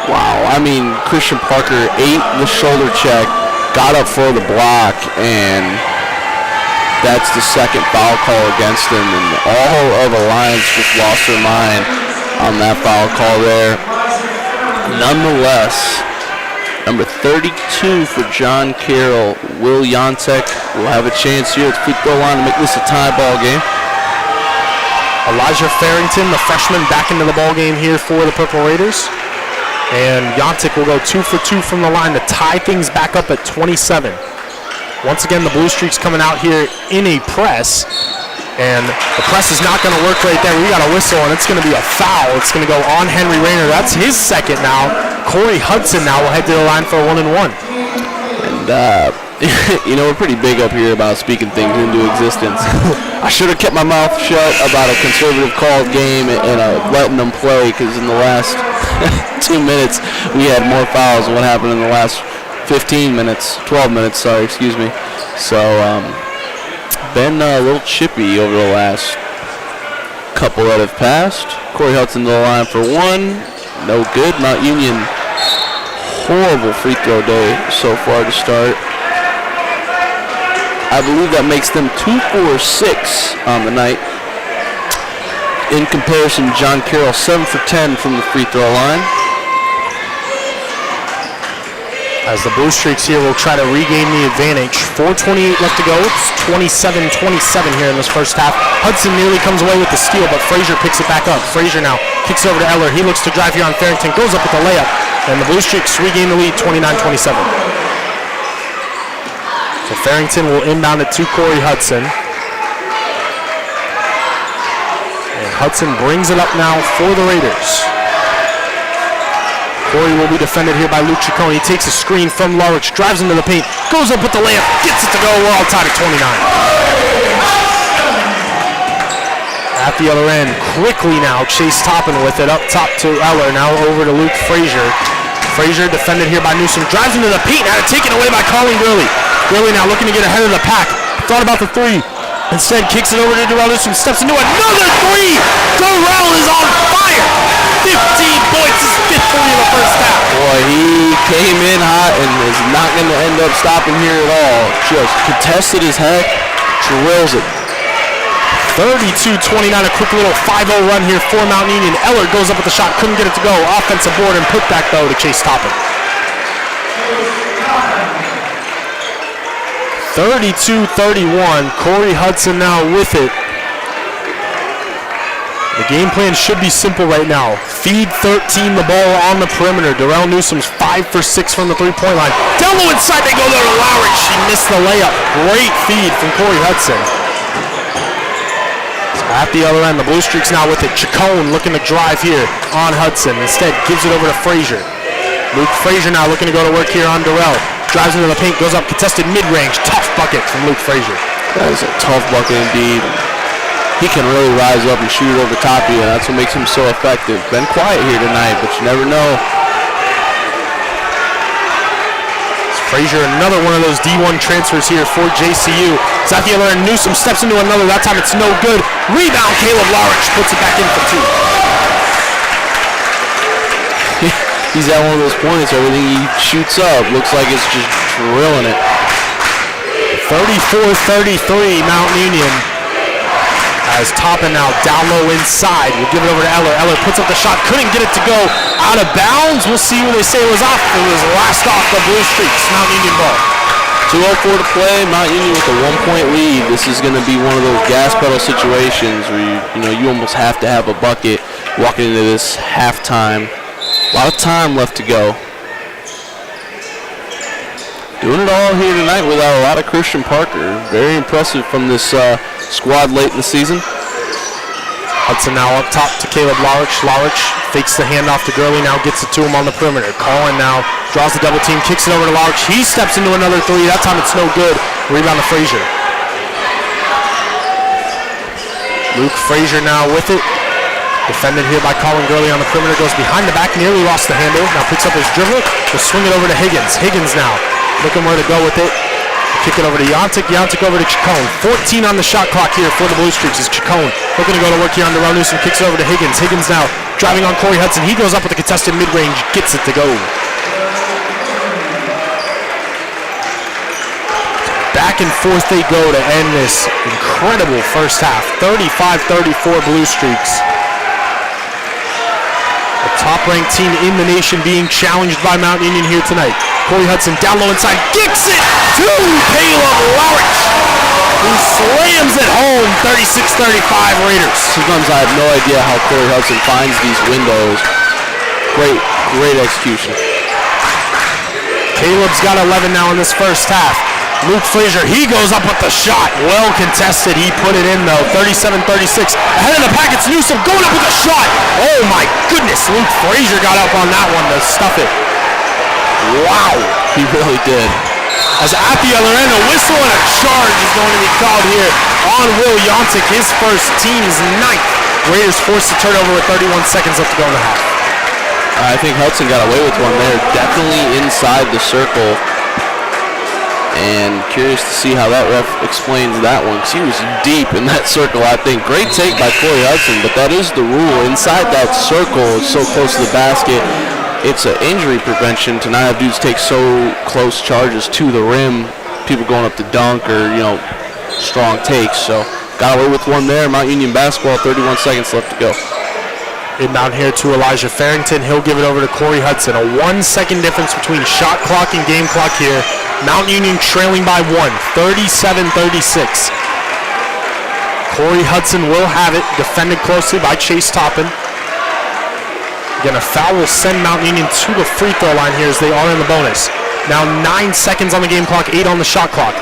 Wow, I mean, Christian Parker ate the shoulder check, got up for the block, and that's the second foul call against him, and all of Alliance just lost their mind on that foul call there. Nonetheless, number 32 for John Carroll, Will Yontek, will have a chance here at the free throw line to make this a tie ball game. Elijah Farrington, the freshman, back into the ball game here for the Purple Raiders. And Yontic will go 2 for 2 from the line to tie things back up at 27. Once again, the Blue Streaks coming out here in a press. And the press is not going to work right there. We got a whistle, and it's going to be a foul. It's going to go on Henry Rayner. That's his second now. Corey Hudson now will head to the line for a 1-and-1. And, you know, we're pretty big up here about speaking things into existence. I should have kept my mouth shut about a conservative called game and letting them play, because in the last 2 minutes we had more fouls than what happened in the last 12 minutes, sorry, excuse me. So, been a little chippy over the last couple that have passed. Corey Hudson to the line for 1. No good. Mount Union, horrible free throw day so far to start. I believe that makes them 2 for 6 on the night. In comparison, John Carroll 7 for 10 from the free throw line. As the Blue Streaks here will try to regain the advantage. 4:28 left to go. It's 27-27 here in this first half. Hudson nearly comes away with the steal, but Frazier picks it back up. Frazier now kicks over to Eller. He looks to drive here on Farrington, goes up with the layup, and the Blue Streaks regain the lead 29-27. So Farrington will inbound it to Corey Hudson. And Hudson brings it up now for the Raiders. Corey will be defended here by Luke Chacon. He takes a screen from Lowrich, drives into the paint, goes up with the layup, gets it to go. We're all tied at 29. At the other end, quickly now, Chase Toppin with it up top to Eller, now over to Luke Frazier. Frazier defended here by Newsome, drives into the paint, had it taken away by Colin Gurley. Gurley now looking to get ahead of the pack. Thought about the 3. Instead, kicks it over to Darrell Newsome, steps into another 3. Darrell is on fire. 15 points, his 5th point in the first half. Boy, he came in hot and is not going to end up stopping here at all. Just contested as heck, drills it. 32-29, a quick little 5-0 run here for Mount Union. Eller goes up with the shot, couldn't get it to go. Offensive board and put back though to Chase Toppin. 32-31, Corey Hudson now with it. The game plan should be simple right now. Feed 13 the ball on the perimeter. Darrell Newsome's 5 for 6 from the three-point line. Down low inside, they go there to Lowrich. She missed the layup. Great feed from Corey Hudson. So at the other end, the Blue Streaks now with it. Chacon looking to drive here on Hudson. Instead, gives it over to Frazier. Luke Frazier now looking to go to work here on Darrell. Drives into the paint, goes up, contested mid-range. Tough bucket from Luke Frazier. That is a tough bucket indeed. He can really rise up and shoot it over top of you, and that's what makes him so effective. Been quiet here tonight, but you never know. Frazier, another one of those D1 transfers here for JCU. Zathiela and Newsom steps into another. That time it's no good. Rebound, Caleb Larich puts it back in for two. He's at one of those points, everything he shoots up looks like it's just drilling it. 34-33, Mount Union. As Toppin now down low inside. We'll give it over to Eller. Eller puts up the shot. Couldn't get it to go out of bounds. We'll see when they say it was off. It was last off the Blue Streaks. Mount Union ball. 2:04 to play. Mount Union with a 1-point lead. This is going to be one of those gas pedal situations where you almost have to have a bucket walking into this halftime. A lot of time left to go. Doing it all here tonight without a lot of Christian Parker. Very impressive from this squad late in the season. Hudson now up top to Caleb Larich. Larich fakes the handoff to Gurley, now gets it to him on the perimeter. Collin now draws the double team, kicks it over to Larich. He steps into another three. That time it's no good. Rebound to Frazier. Luke Frazier now with it. Defended here by Colin Gurley on the perimeter. Goes behind the back, nearly lost the handle. Now picks up his dribble. Will swing it over to Higgins. Higgins now looking where to go with it. Kick it over to Yontic. Yontic over to Chacon. 14 on the shot clock here for the Blue Streaks. Is Chacon looking to go to work here on Darrell Newsom. Kicks it over to Higgins. Higgins now driving on Corey Hudson. He goes up with the contested mid-range. Gets it to go. Back and forth they go to end this incredible first half. 35-34 Blue Streaks. The top-ranked team in the nation being challenged by Mount Union here tonight. Corey Hudson down low inside, gets it to Caleb Larich, who slams it home. 36-35 Raiders. Sometimes I have no idea how Corey Hudson finds these windows. Great execution. Caleb's got 11 now in this first half. Luke Frazier, he goes up with the shot. Well contested, he put it in though. 37-36. Ahead of the pack, it's Newsom going up with a shot. Oh my goodness, Luke Frazier got up on that one to stuff it. Wow, he really did. As at the other end, a whistle and a charge is going to be called here on Will Yontic, his first, team's 9th. Raiders forced to turn over with 31 seconds left to go in the half. I think Hudson got away with one there, definitely inside the circle. And curious to see how that ref explains that one, because he was deep in that circle, I think. Great take by Corey Hudson, but that is the rule. Inside that circle, it's so close to the basket. It's an injury prevention to not have dudes take so close charges to the rim, people going up to dunk or, strong takes. So got away with one there. Mount Union basketball, 31 seconds left to go. Inbound here to Elijah Farrington. He'll give it over to Corey Hudson. A 1-second difference between shot clock and game clock here. Mount Union trailing by 1, 37-36. Corey Hudson will have it, defended closely by Chase Toppin. Again, a foul will send Mount Union to the free throw line here as they are in the bonus. Now 9 seconds on the game clock, 8 on the shot clock.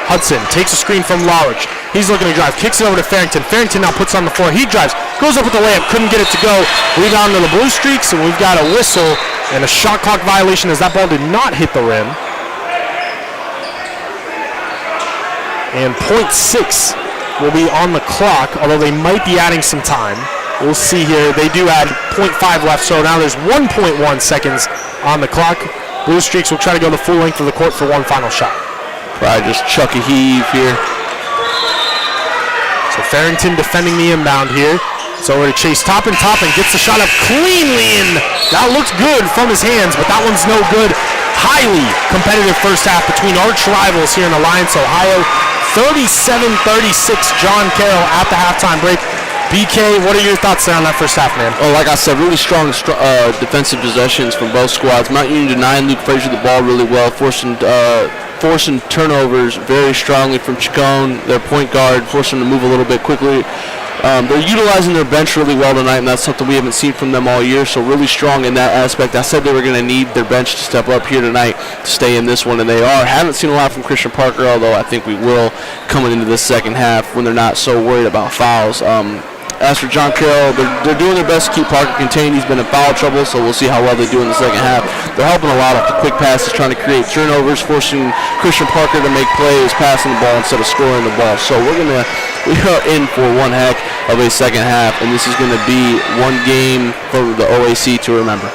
Hudson takes a screen from Larich. He's looking to drive, kicks it over to Farrington. Farrington now puts it on the floor. He drives, goes up with the layup, couldn't get it to go. Rebound to the Blue Streaks, and we've got a whistle and a shot clock violation as that ball did not hit the rim. And .6 will be on the clock, although they might be adding some time. We'll see here. They do add .5 left, so now there's 1.1 seconds on the clock. Blue Streaks will try to go the full length of the court for one final shot. Probably just chuck a heave here. So Farrington defending the inbound here. It's over to Chase Toppin. Toppin gets the shot up cleanly, and that looks good from his hands, but that one's no good. Highly competitive first half between arch rivals here in Alliance, Ohio. 37-36, John Carroll at the halftime break. BK, what are your thoughts there on that first half, man? Well, like I said, really strong defensive possessions from both squads. Mount Union denying Luke Frazier the ball really well, forcing turnovers very strongly from Chacon, their point guard, forcing them to move a little bit quickly. They're utilizing their bench really well tonight, and that's something we haven't seen from them all year, so really strong in that aspect. I said they were going to need their bench to step up here tonight to stay in this one, and they are. Haven't seen a lot from Christian Parker, although I think we will coming into the second half when they're not so worried about fouls. as for John Carroll, they're doing their best to keep Parker contained. He's been in foul trouble, so we'll see how well they do in the second half. They're helping a lot off the quick passes, trying to create turnovers, forcing Christian Parker to make plays, passing the ball instead of scoring the ball. So we are in for one heck of a second half, and this is going to be one game for the OAC to remember.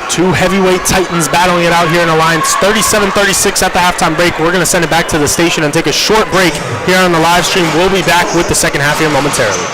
Two heavyweight titans battling it out here in the line. 37-36 at the halftime break. We're going to send it back to the station and take a short break here on the live stream. We'll be back with the second half here momentarily.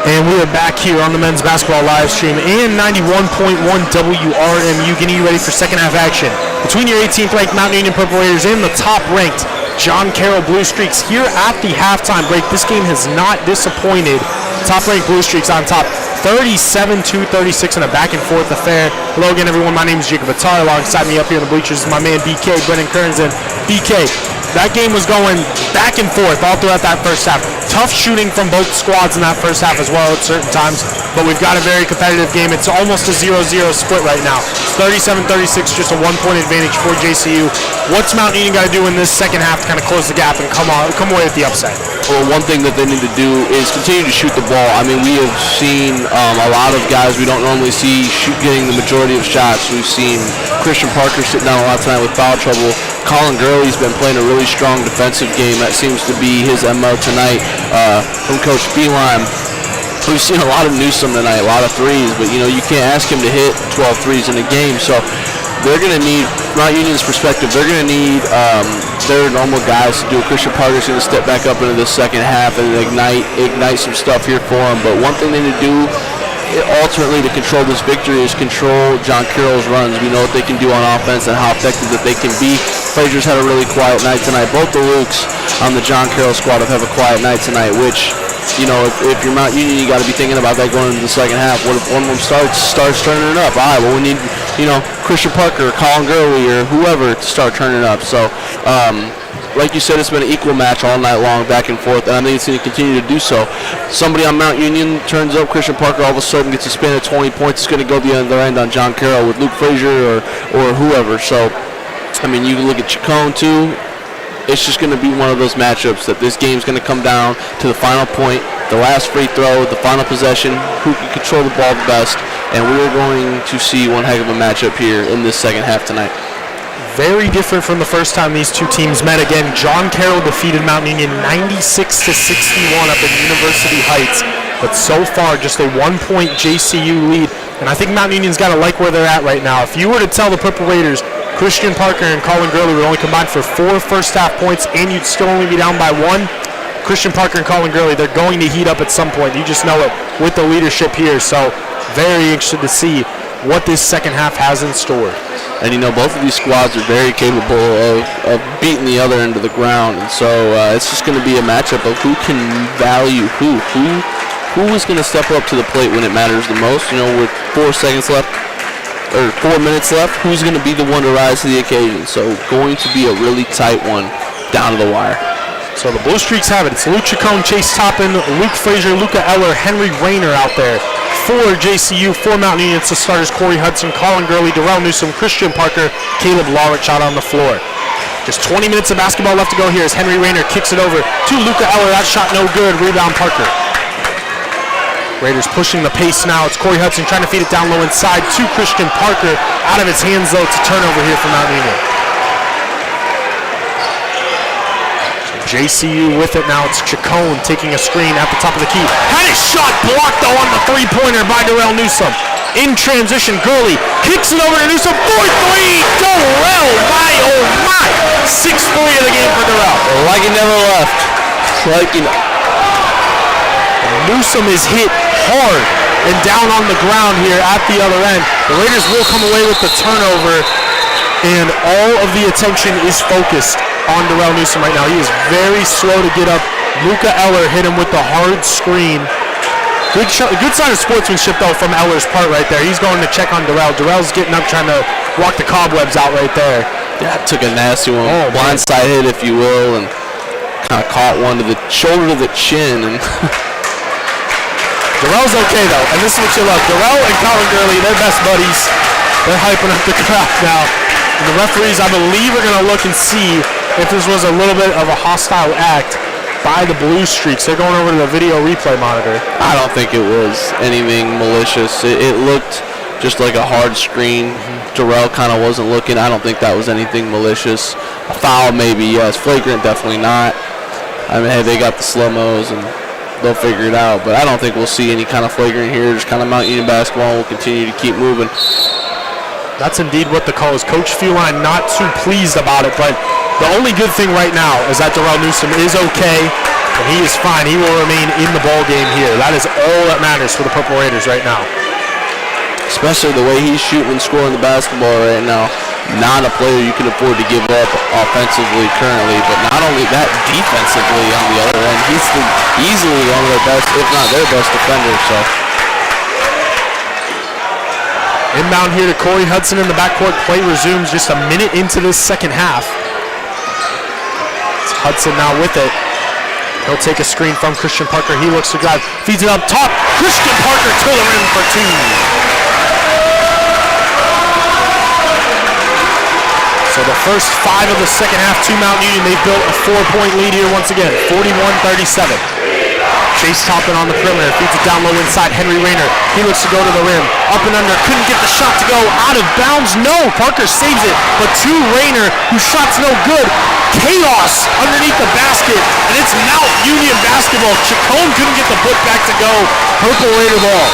And we are back here on the men's basketball live stream and 91.1 WRMU, getting you ready for second half action between your 18th ranked Mount Union Purple Raiders and the top ranked John Carroll Blue Streaks here at the halftime break. This game has not disappointed. Top ranked Blue Streaks on top, 37-36 in a back and forth affair. Hello again, everyone. My name is Jacob Attar. Alongside me up here in the bleachers is my man BK, Brennan Kearns. And BK, that game was going back and forth all throughout that first half. Tough shooting from both squads in that first half as well at certain times, but we've got a very competitive game. It's almost a 0-0 split right now. 37-36, just a 1-point advantage for JCU. What's Mount Union got to do in this second half to kind of close the gap and come away with the upset? Well, one thing that they need to do is continue to shoot the ball. I mean, we have seen a lot of guys we don't normally see getting the majority of shots. We've seen Christian Parker sitting down a lot tonight with foul trouble. Colin Gurley's been playing a really strong defensive game. That seems to be his MO tonight from Coach Beeline. We've seen a lot of Newsom tonight, a lot of threes, but you can't ask him to hit 12 threes in a game. So they're going to need, from Mount Union's perspective, they're going to need their normal guys to do it. Christian Parker's going to step back up into the second half and ignite some stuff here for him. But one thing they need to do ultimately to control this victory is control John Carroll's runs. We know what they can do on offense and how effective that they can be. Frazier's had a really quiet night tonight. Both the Lukes on the John Carroll squad have a quiet night tonight, which, if you're Mount Union, you got to be thinking about that going into the second half. What if one of them starts turning it up? All right, well, we need, Christian Parker, Colin Gurley, or whoever to start turning it up. So, like you said, it's been an equal match all night long, back and forth, and I think it's going to continue to do so. Somebody on Mount Union turns up, Christian Parker all of a sudden gets a spin at 20 points. It's going to go the other end on John Carroll with Luke Frazier or whoever. So, I mean, you can look at Chacon too. It's just going to be one of those matchups that this game's going to come down to the final point, the last free throw, the final possession, who can control the ball the best, and we're going to see one heck of a matchup here in this second half tonight. Very different from the first time these two teams met. Again, John Carroll defeated Mount Union 96-61 up in University Heights, but so far just a 1-point JCU lead, and I think Mount Union's got to like where they're at right now. If you were to tell the Purple Raiders Christian Parker and Colin Gurley would only combine for 4 first half points and you'd still only be down by 1, Christian Parker and Colin Gurley, they're going to heat up at some point. You just know it with the leadership here, so very interested to see what this second half has in store. And both of these squads are very capable of beating the other end of the ground. And so it's just going to be a matchup of who can value who is going to step up to the plate when it matters the most. With 4 seconds left, or 4 minutes left, who's going to be the one to rise to the occasion. So going to be a really tight one down to the wire. So the Blue Streaks have it. It's Luke Chacon, Chase Toppin, Luke Frazier, Luca Eller, Henry Rayner out there. For JCU, for Mount Union, it's the starters Corey Hudson, Colin Gurley, Darrell Newsom, Christian Parker, Caleb Lawrence out on the floor. Just 20 minutes of basketball left to go here as Henry Rayner kicks it over to Luca Eller. That shot no good. Rebound Parker. Raiders pushing the pace now. It's Corey Hudson trying to feed it down low inside to Christian Parker. Out of his hands, though. It's a turnover here for Mount Union. JCU with it now. It's Chacon taking a screen at the top of the key. Had his shot blocked, though, on the three-pointer by Darrell Newsom. In transition, Gurley kicks it over to Newsom. 4-3! Darrell, my oh my! 6-3 of the game for Darrell. Like he never left. Newsom is hit hard and down on the ground here at the other end. The Raiders will come away with the turnover, and all of the attention is focused on Darrell Newsom right now. He is very slow to get up. Luca Eller hit him with the hard screen. Good sign of sportsmanship, though, from Eller's part right there. He's going to check on Darrell. Darrell's getting up, trying to walk the cobwebs out right there. Yeah, took a nasty one. Blindside hit, if you will, and kind of caught one to the shoulder to the chin. And Darrell's okay, though, and this is what you love. Darrell and Colin Gurley, they're best buddies. They're hyping up the crowd now. And the referees, I believe, are going to look and see if this was a little bit of a hostile act by the Blue Streaks. They're going over to the video replay monitor. I don't think it was anything malicious. It looked just like a hard screen. Darrell kind of wasn't looking. I don't think that was anything malicious. A foul, maybe, yes. Flagrant, definitely not. I mean, hey, they got the slow-mos, and they'll figure it out. But I don't think we'll see any kind of flagrant here. Just kind of Mount Union basketball will continue to keep moving. That's indeed what the call is. Coach Feline not too pleased about it, but the only good thing right now is that Darrell Newsom is okay. and he is fine. He will remain in the ball game here. That is all that matters for the Purple Raiders right now. Especially the way he's shooting and scoring the basketball right now. Not a player you can afford to give up offensively currently, but not only that, defensively on the other end. He's easily one of their best, if not their best defender. So inbound here to Corey Hudson in the backcourt. Play resumes just a minute into this second half. It's Hudson now with it. He'll take a screen from Christian Parker. He looks to drive, feeds it up top. Christian Parker to the rim for two. So the first 5 of the second half to Mount Union, they've built a 4-point lead here once again, 41-37. Chase Toppin on the perimeter, feeds it down low inside, Henry Rayner. He looks to go to the rim, up and under, couldn't get the shot to go, out of bounds, no, Parker saves it, but to Rayner, whose shot's no good. Chaos underneath the basket, and it's Mount Union basketball. Chacon couldn't get the put back to go. Purple Raider ball.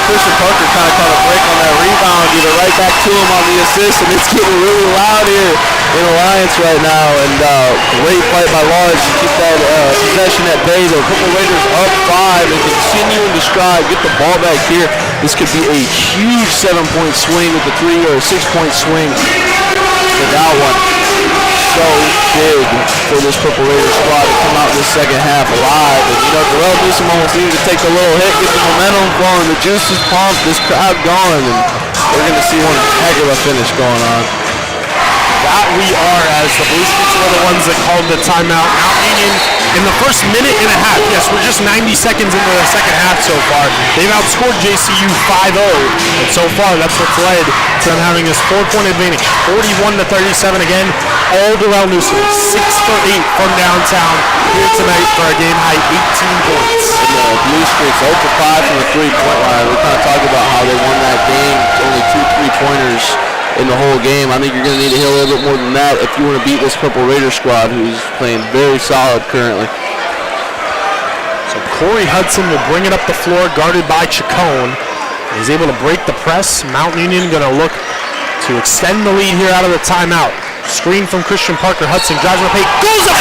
Christian Parker kind of caught a break on that rebound, either right back to him on the assist, and it's getting really loud here in Alliance right now. And great fight by Large to keep that possession at bay. The Purple Raiders up 5 and continuing to strive, get the ball back here. This could be a huge 7-point swing with a 3 or a 6-point swing for that one. So big for this Purple Raiders squad to come out in the second half alive. And you know, Darrell Newsom almost needed to take a little hit, get the momentum flowing, the juice is pumped, this crowd going, and we're going to see one heck of a finish going on. That we are, as the Blue Streets were the ones that called the timeout. Mount Union in the first minute and a half. Yes, we're just 90 seconds into the second half so far. They've outscored JCU 5-0, and so far that's what's led to them having this 4-point advantage. 41-37 again. All Darrell Newsom, 6 for 8 from downtown here tonight for a game high 18 points. And the Blue Streets 0 for 5 from the 3-point line. We're kind of talking about how they won that game. Only 2 3-pointers in the whole game. I think you're going to need to hit a little bit more than that if you want to beat this Purple Raider squad, who's playing very solid currently. So Corey Hudson will bring it up the floor, guarded by Chacon. He's able to break the press. Mount Union going to look to extend the lead here out of the timeout. Screen from Christian Parker. Hudson drives on the paint, goes up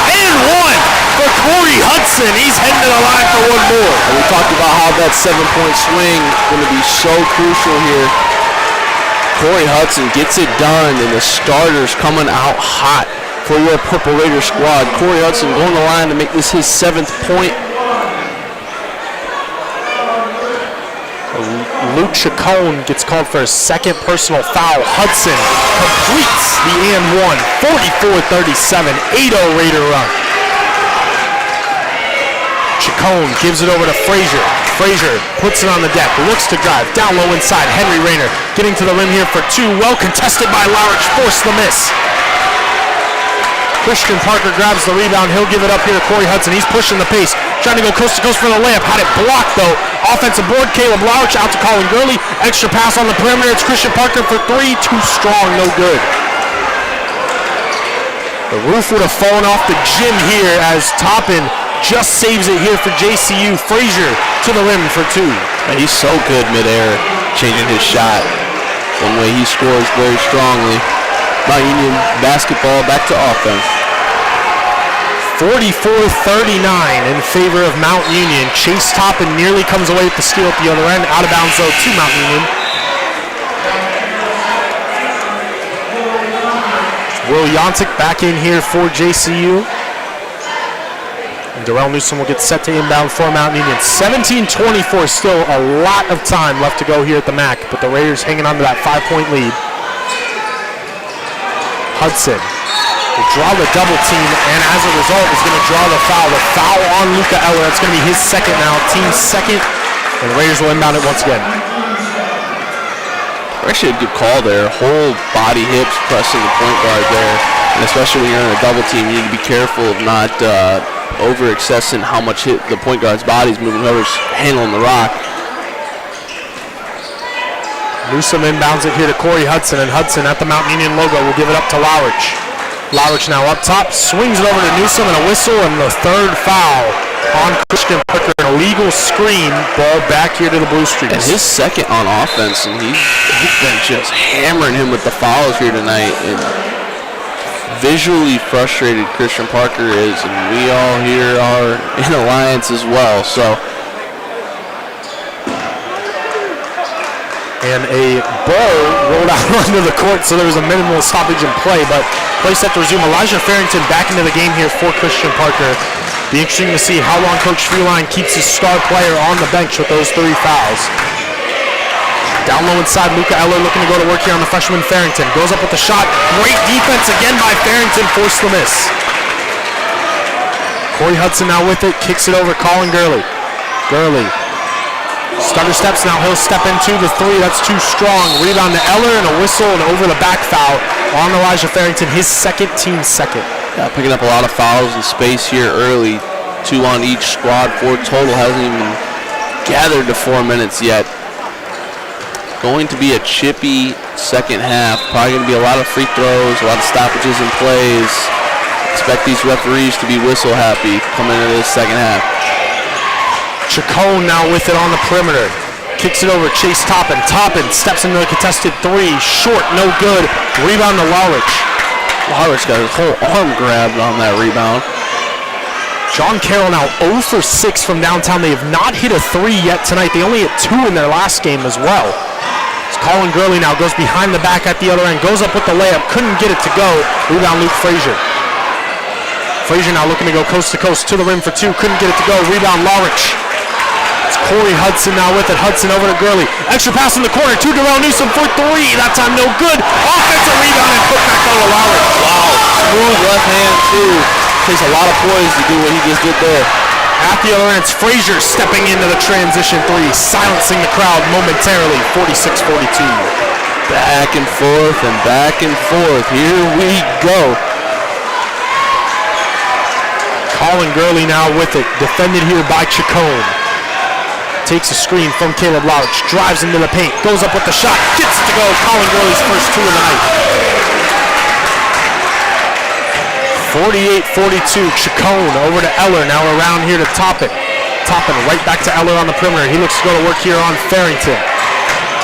and one for Corey Hudson. He's heading to the line for one more. And we talked about how that 7-point swing is going to be so crucial here. Corey Hudson gets it done, and the starters coming out hot for your Purple Raider squad. Corey Hudson going to the line to make this his 7th point. Luke Chacon gets called for a second personal foul. Hudson completes the and one, 44-37, 8-0 Raider run. Chacon gives it over to Frazier. Frazier puts it on the deck, looks to drive, down low inside, Henry Rayner getting to the rim here for 2, well contested by Lowrich, forced the miss. Christian Parker grabs the rebound, he'll give it up here to Corey Hudson, he's pushing the pace, trying to go coast to coast for the layup, had it blocked though. Offensive board, Caleb Lowrich out to Colin Gurley, extra pass on the perimeter, it's Christian Parker for 3, too strong, no good. The roof would have fallen off the gym here as Toppin just saves it here for JCU. Frazier to the rim for 2. And he's so good midair, changing his shot. One way he scores very strongly. Mount Union basketball back to offense. 44-39 in favor of Mount Union. Chase Toppin nearly comes away with the steal at the other end. Out of bounds though to Mount Union. Will Yontic back in here for JCU. And Darrell Newsom will get set to inbound for Mount Union. 17-24, still a lot of time left to go here at the MAC, but the Raiders hanging on to that 5-point lead. Hudson will draw the double team, and as a result is going to draw the foul. The foul on Luca Eller. It's going to be his second now, team's second, and the Raiders will inbound it once again. Actually a good call there. Whole body hips pressing the point guard there, and especially when you're in a double team, you need to be careful of not over-accessing how much hit the point guard's body's moving, whoever's handling the rock. Newsom inbounds it here to Corey Hudson, and Hudson at the Mount Union logo will give it up to Lowrich. Lowrich now up top, swings it over to Newsom, and a whistle, and the 3rd foul on Christian Parker. An illegal screen, ball back here to the Blue Streets. And his second on offense, and he's been just hammering him with the fouls here tonight. And visually frustrated Christian Parker is, and we all here are in Alliance as well. So. And a ball rolled out onto the court, so there was a minimal stoppage in play, but play set to resume. Elijah Farrington back into the game here for Christian Parker. Be interesting to see how long Coach Freeline keeps his star player on the bench with those 3 fouls. Down low inside, Luca Eller looking to go to work here on the freshman Farrington. Goes up with the shot. Great defense again by Farrington, forced the miss. Corey Hudson now with it, kicks it over, Colin Gurley. Gurley. Stutter steps now, he'll step into the 3, that's too strong. Rebound to Eller and a whistle and over the back foul on Elijah Farrington, his second, team second. Yeah, picking up a lot of fouls in space here early. 2 on each squad, 4 total, hasn't even gathered to 4 minutes yet. Going to be a chippy second half, probably going to be a lot of free throws, a lot of stoppages and plays. Expect these referees to be whistle happy coming into this second half. Chacon now with it on the perimeter. Kicks it over, Chase Toppin. Toppin steps into the contested 3. Short, no good. Rebound to Lawrence. Lawrence got his whole arm grabbed on that rebound. John Carroll now 0 for 6 from downtown. They have not hit a 3 yet tonight. They only hit 2 in their last game as well. Colin Gurley now goes behind the back at the other end. Goes up with the layup. Couldn't get it to go. Rebound Luke Frazier. Frazier now looking to go coast to coast to the rim for 2. Couldn't get it to go. Rebound Lawrence. Corey Hudson now with it. Hudson over to Gurley. Extra pass in the corner to Darrell Newsom for 3. That time no good. Offensive rebound and put back on to Lowry. Wow. Smooth left hand too. Takes a lot of poise to do what he just did there. At the other end, it's Frazier stepping into the transition 3, silencing the crowd momentarily. 46-42. Back and forth and back and forth. Here we go. Colin Gurley now with it. Defended here by Chacon. Takes a screen from Caleb Lowrich, drives into the paint, goes up with the shot, gets it to go. Colin Gurley's first 2 of the night. 48-42, Chacon over to Eller, now around here to Toppin. Toppin right back to Eller on the perimeter. He looks to go to work here on Farrington.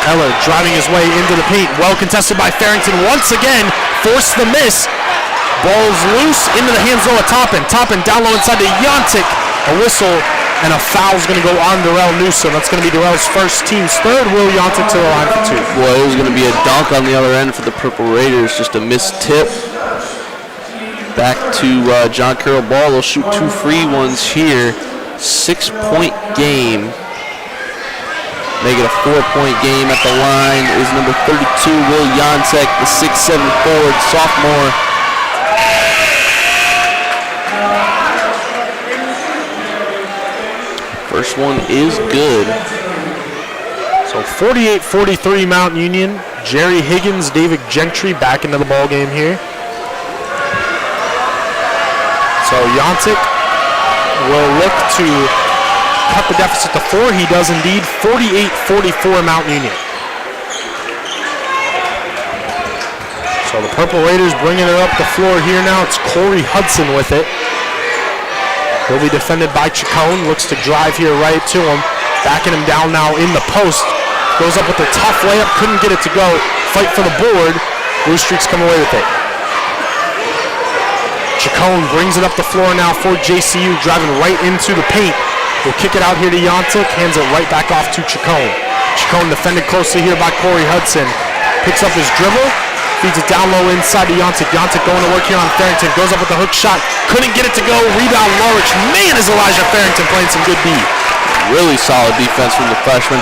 Eller driving his way into the paint, well contested by Farrington once again, forced the miss. Ball's loose into the hands of Toppin. Toppin down low inside to Yontic. A whistle. And a foul's going to go on Darrell Newsom. That's going to be Darrell's first, team's third. Will Yontic to the line for 2. Boy, it was going to be a dunk on the other end for the Purple Raiders. Just a missed tip. Back to John Carroll ball. They'll shoot 2 free ones here. 6-point game. Make it a 4-point game at the line is number 32, Will Yontic, the 6'7" forward, sophomore. First one is good. So 48-43 Mount Union. Jerry Higgins, David Gentry back into the ball game here. So Yontic will look to cut the deficit to 4. He does indeed. 48-44 Mount Union. So the Purple Raiders bringing it up the floor here now. It's Corey Hudson with it. He'll be defended by Chacon. Looks to drive here right to him. Backing him down now in the post. Goes up with a tough layup. Couldn't get it to go. Fight for the board. Blue Streaks come away with it. Chacon brings it up the floor now for JCU. Driving right into the paint. Will kick it out here to Yontic. Hands it right back off to Chacon. Chacon defended closely here by Corey Hudson. Picks up his dribble. Feeds it down low inside to Yontic. Yontic going to work here on Farrington. Goes up with the hook shot. Couldn't get it to go. Rebound Lawrence. Man, is Elijah Farrington playing some good D. Really solid defense from the freshman.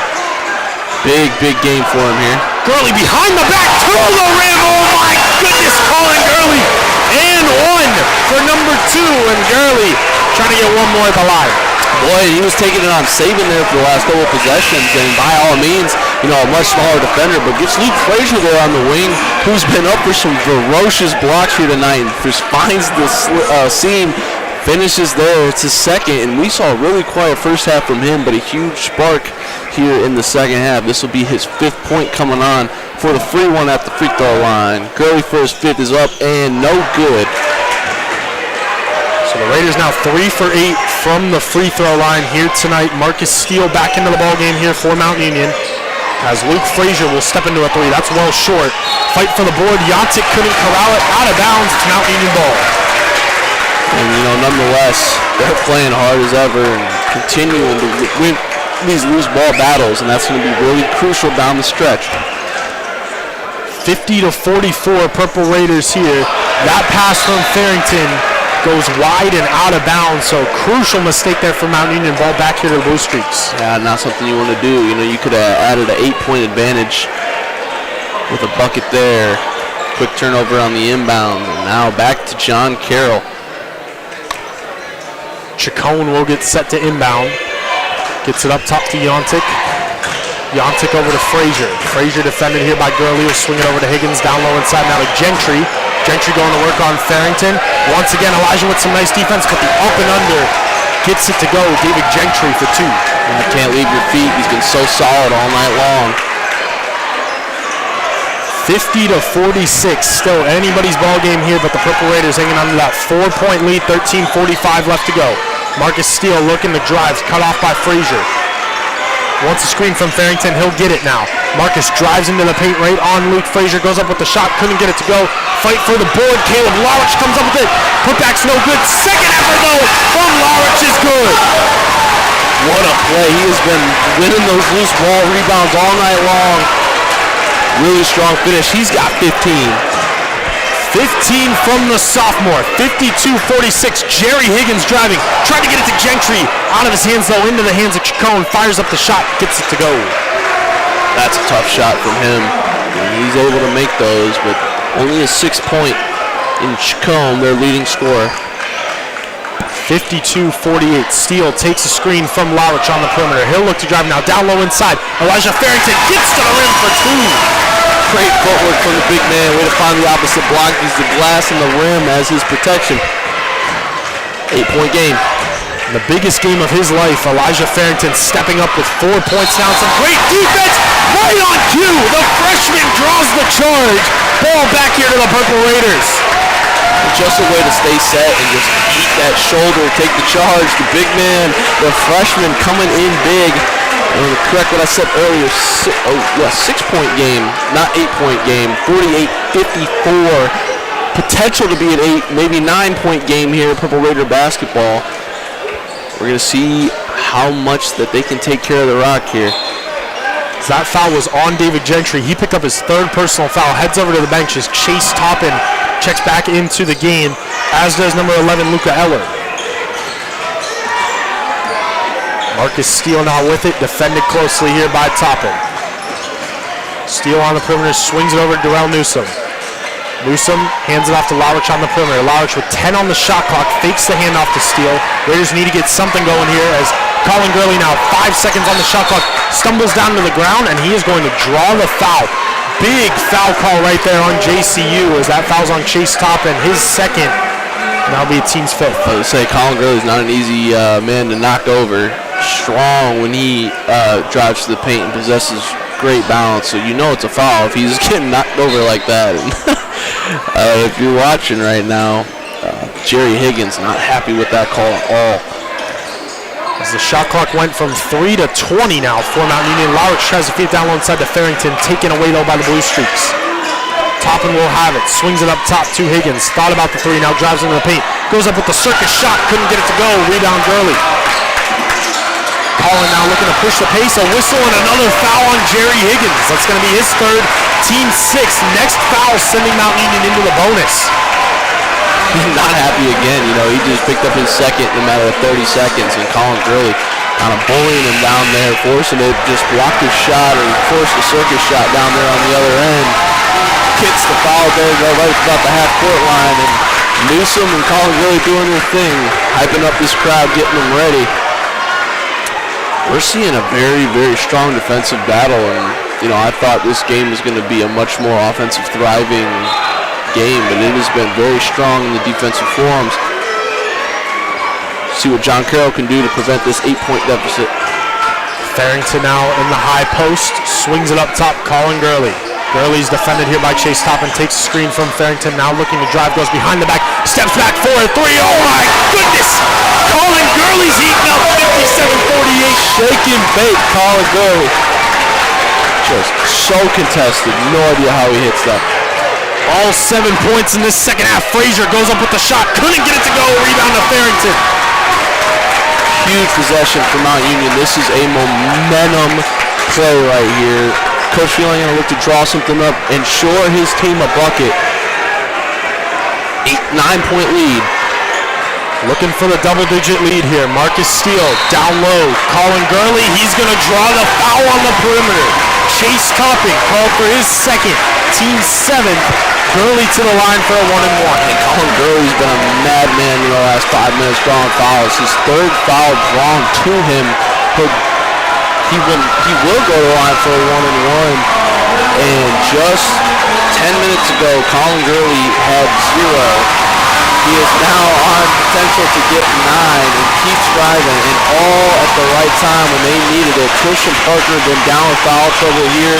Big game for him here. Gurley behind the back to the rim. Oh my goodness, Colin Gurley. And 1 for number 2. And Gurley trying to get one more at the line. Boy, he was taking it on Saban there for the last couple of possessions, and by all means, you know, a much smaller defender, but gets Luke Frazier there on the wing, who's been up for some ferocious blocks here tonight, and just finds the seam, finishes there. It's his second, and we saw a really quiet first half from him, but a huge spark here in the second half. This will be his 5th point coming on for the free one at the free throw line. Gurley for his 5th is up and no good. So the Raiders now 3 for 8 from the free throw line here tonight. Marcus Steele back into the ball game here for Mount Union. as Luke Frazier will step into a three. That's well short. Fight for the board. Yontic couldn't corral it. Out of bounds. It's Mount Union ball. And, nonetheless, they're playing hard as ever and continuing to win these loose ball battles, and that's going to be really crucial down the stretch. 50-44, Purple Raiders here. That pass from Farrington goes wide and out of bounds, so crucial mistake there for Mount Union. Ball back here to the Blue Streaks. Yeah, not something you want to do. You could have added an 8-point advantage with a bucket there. Quick turnover on the inbound, and now back to John Carroll. Chacon will get set to inbound. Gets it up top to Yontic. Yontic over to Frazier. Frazier defended here by Gurley. Will swing it over to Higgins. Down low inside now to Gentry. Gentry going to work on Farrington. Once again, Elijah with some nice defense, but the up and under gets it to go. David Gentry for two. Can't leave your feet. He's been so solid all night long. 50-46. Still anybody's ball game here, but the Purple Raiders hanging on to that 4-point lead. 13:45 left to go. Marcus Steele looking to drive, cut off by Frazier. Wants a screen from Farrington, he'll get it now. Marcus drives into the paint right on Luke Frazier, goes up with the shot, couldn't get it to go. Fight for the board, Caleb Lawrence comes up with it. Putback's no good, second effort though from Lawrence is good. What a play, he has been winning those loose ball rebounds all night long. Really strong finish, he's got 15. 15 from the sophomore, 52-46. Jerry Higgins driving, trying to get it to Gentry. Out of his hands though, into the hands of Chacon. Fires up the shot, gets it to go. That's a tough shot from him. He's able to make those, but only a 6-point in Chacon, their leading scorer. 52-48. Steele takes a screen from Lawrence on the perimeter. He'll look to drive now, down low inside. Elijah Farrington gets to the rim for two. Great footwork from the big man. Way to find the opposite block. He's the glass and the rim as his protection. 8-point game. The biggest game of his life. Elijah Farrington stepping up with 4 points now. Some great defense right on cue. The freshman draws the charge. Ball back here to the Purple Raiders. Just a way to stay set and just eat that shoulder, take the charge. The big man, the freshman coming in big. I'm going to correct what I said earlier, 6-point game, not 8-point game, 48-54. Potential to be an 8, maybe 9-point game here, Purple Raider basketball. We're going to see how much that they can take care of the rock here. That foul was on David Gentry. He picked up his third personal foul, heads over to the bench as Chase Toppin checks back into the game, as does number 11, Luca Eller. Marcus Steele now with it, defended closely here by Toppin. Steele on the perimeter, swings it over to Darrell Newsom. Newsom hands it off to Lawrence on the perimeter. Lawrence with 10 on the shot clock, fakes the handoff to Steele. Raiders need to get something going here as Colin Gurley now 5 seconds on the shot clock, stumbles down to the ground, and he is going to draw the foul. Big foul call right there on JCU as that foul's on Chase Toppin, his second. And that'll be a team's fifth. I would say Colin Gurley's not an easy man to knock over. Strong when he drives to the paint and possesses great balance, so you know it's a foul if he's getting knocked over like that. And if you're watching right now, Jerry Higgins not happy with that call at all. As the shot clock went from 3 to 20 now for Mount Union. Lawrence tries to feed it down low inside to Farrington, taken away though by the Blue Streaks. Toppin will have it, swings it up top to Higgins. Thought about the three, now drives into the paint. Goes up with the circus shot, couldn't get it to go. Rebound Gurley. Colin now looking to push the pace. A whistle and another foul on Jerry Higgins. That's going to be his third, team sixth. Next foul sending Mount Union into the bonus. He's not happy again. He just picked up his second in a matter of 30 seconds, and Colin Gurley kind of bullying him down there, forcing him to just block his shot or force the circus shot down there on the other end. Gets the foul there, right about the half-court line, and Newsom and Colin Gurley doing their thing, hyping up this crowd, getting them ready. We're seeing a very, very strong defensive battle, and I thought this game was going to be a much more offensive, thriving game, but it has been very strong in the defensive forums. See what John Carroll can do to prevent this 8-point deficit. Farrington now in the high post, swings it up top, Colin Gurley. Gurley's defended here by Chase Toppin, takes a screen from Farrington, now looking to drive, goes behind the back, steps back for a three. Oh my goodness! Colin Gurley's eating up 57-48. Shake and bake, Colin Gurley. just so contested. No idea how he hits that. All 7 points in this second half. Frazier goes up with the shot. Couldn't get it to go. Rebound to Farrington. Huge possession for Mount Union. This is a momentum play right here. Coach Feeling going to look to draw something up and shore his team a bucket. 9-point lead. Looking for the double-digit lead here. Marcus Steele down low. Colin Gurley, he's going to draw the foul on the perimeter. Chase Topping called for his second. Team 7th. Gurley to the line for a 1-and-1. And Colin Gurley's been a madman in the last 5 minutes drawing fouls. His third foul drawn to him. He will go to the line for a 1-and-1. And just 10 minutes ago, Colin Gurley had 0. He is now on potential to get 9 and keeps driving, and all at the right time when they needed it. Christian Parker, been down with foul trouble here,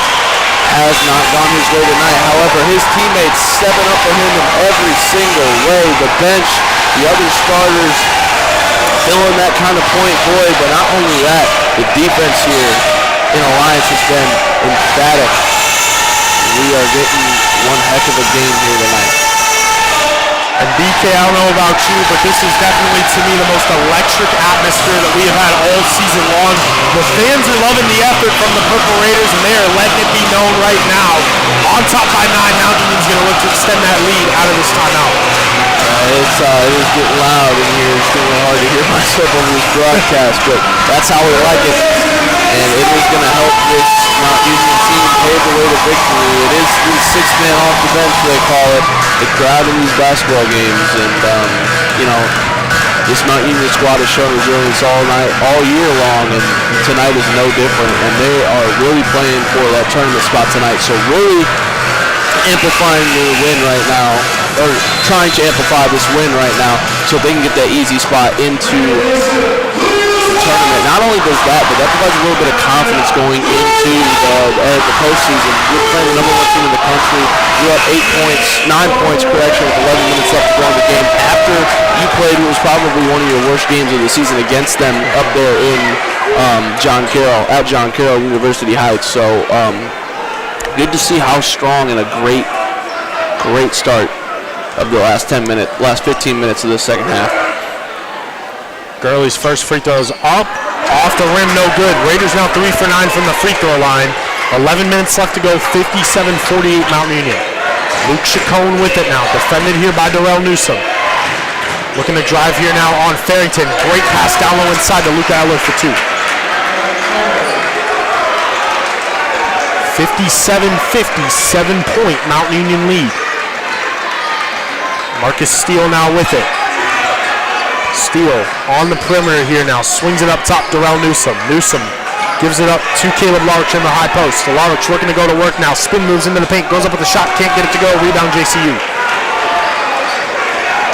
has not gone his way tonight. However, his teammates stepping up for him in every single way. The bench, the other starters, filling that kind of point void, but not only that, the defense here in Alliance has been emphatic. We are getting one heck of a game here tonight. And BK, I don't know about you, but this is definitely, to me, the most electric atmosphere that we have had all season long. The fans are loving the effort from the Purple Raiders, and they are letting it be known right now. On top by 9, Mount Union's going to look to extend that lead out of this timeout. It is getting loud in here. It's getting really hard to hear myself over this broadcast, but that's how we like it. And it is going to help this Mount Union team pave the way to victory. It is the 6th man off the bench, they call it, the crowd in these basketball games. And, this Mount Union squad has shown resilience all year long, and tonight is no different. And they are really playing for that tournament spot tonight. So really amplifying the win right now, or trying to amplify this win right now so they can get that easy spot into tournament. Not only does that, but that provides a little bit of confidence going into the postseason. You're playing the number 1 team in the country. You're up 9 points, correction, with 11 minutes left to go in the game. After you played what was probably one of your worst games of the season against them up there in at John Carroll, University Heights. So good to see how strong and a great start of the last 15 minutes of the second half. Gurley's first free throw is up, off the rim, no good. Raiders now 3 for 9 from the free throw line. 11 minutes left to go, 57-48 Mount Union. Luke Chacon with it now, defended here by Darrell Newsom. Looking to drive here now on Farrington. Great pass down low inside to Luca Eller for 2. 57-50, 7-point Mount Union lead. Marcus Steele now with it. Steele on the perimeter here now, swings it up top, Darrell Newsom. Newsom gives it up to Caleb Larch in the high post. Larch working to go to work now, spin moves into the paint, goes up with the shot, can't get it to go, rebound JCU.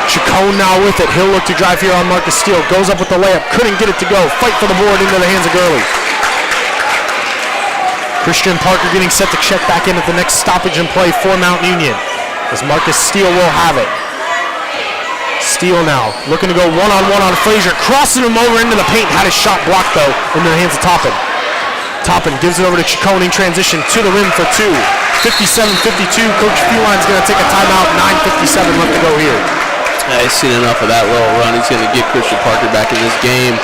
Chacon now with it, he'll look to drive here on Marcus Steele, goes up with the layup, couldn't get it to go, fight for the board into the hands of Gurley. Christian Parker getting set to check back in at the next stoppage and play for Mount Union, as Marcus Steele will have it. Steele now, looking to go one-on-one on Frazier, crossing him over into the paint, had his shot blocked though, into the hands of Toppin. Toppin gives it over to Chacon in transition, to the rim for 2. 57-52, Coach Feline's going to take a timeout, 9:57 left to go here. He's seen enough of that little run. He's going to get Christian Parker back in this game.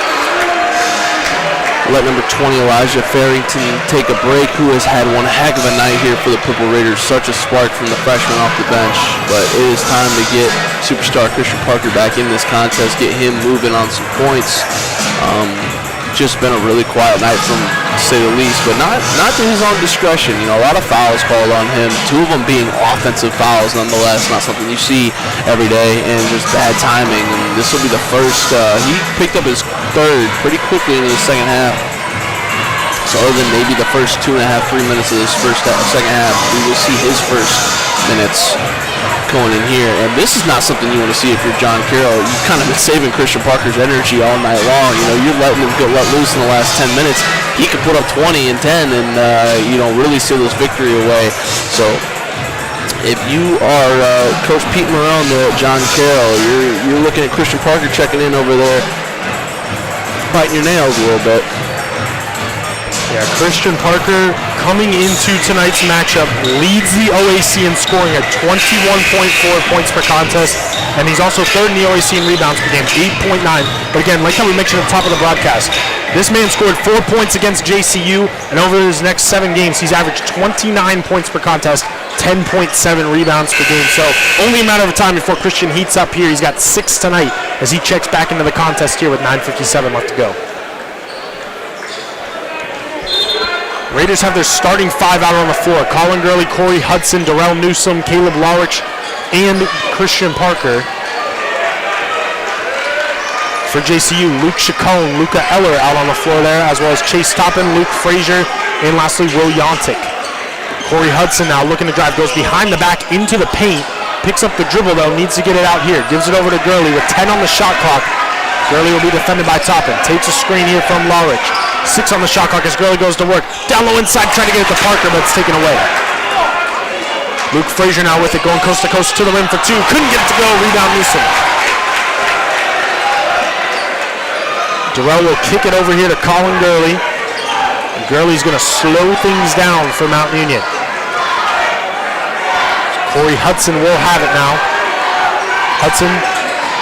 Let number 20, Elijah Farrington, take a break, who has had one heck of a night here for the Purple Raiders. Such a spark from the freshman off the bench. But it is time to get superstar Christian Parker back in this contest, get him moving on some points. Just been a really quiet night from, to say the least, but not to his own discretion. You know, a lot of fouls called on him, 2 of them being offensive fouls nonetheless, not something you see every day, and just bad timing. And this will be the first, he picked up his 3rd pretty quickly into the second half. So other than maybe the first 2.5, 3 minutes of this second half, we will see his first minutes going in here. And this is not something you want to see if you're John Carroll. You've kind of been saving Christian Parker's energy all night long. You know, you're letting him get let loose in the last 10 minutes. He could put up 20 and 10 and, really seal this victory away. So if you are Coach Pete Marone there at John Carroll, you're looking at Christian Parker checking in over there, biting your nails a little bit. Yeah, Christian Parker coming into tonight's matchup leads the OAC in scoring at 21.4 points per contest, and he's also third in the OAC in rebounds per game, 8.9. But again, like how we mentioned at the top of the broadcast, this man scored 4 points against JCU, and over his next 7 games, he's averaged 29 points per contest, 10.7 rebounds per game. So only a matter of time before Christian heats up here. He's got 6 tonight as he checks back into the contest here with 9:57 left to go. Raiders have their starting 5 out on the floor. Colin Gurley, Corey Hudson, Darrell Newsom, Caleb Lawrich, and Christian Parker. For JCU, Luke Chacon, Luca Eller out on the floor there, as well as Chase Toppin, Luke Frazier, and lastly Will Yontic. Corey Hudson now looking to drive, goes behind the back into the paint, picks up the dribble though, needs to get it out here, gives it over to Gurley with 10 on the shot clock. Gurley will be defended by Toppin, takes a screen here from Lawrich. 6 on the shot clock as Gurley goes to work. Down low inside, trying to get it to Parker, but it's taken away. Luke Frazier now with it, going coast to coast to the rim for 2. Couldn't get it to go, rebound Newsom. Darrell will kick it over here to Colin Gurley. And Gurley's going to slow things down for Mount Union. Corey Hudson will have it now. Hudson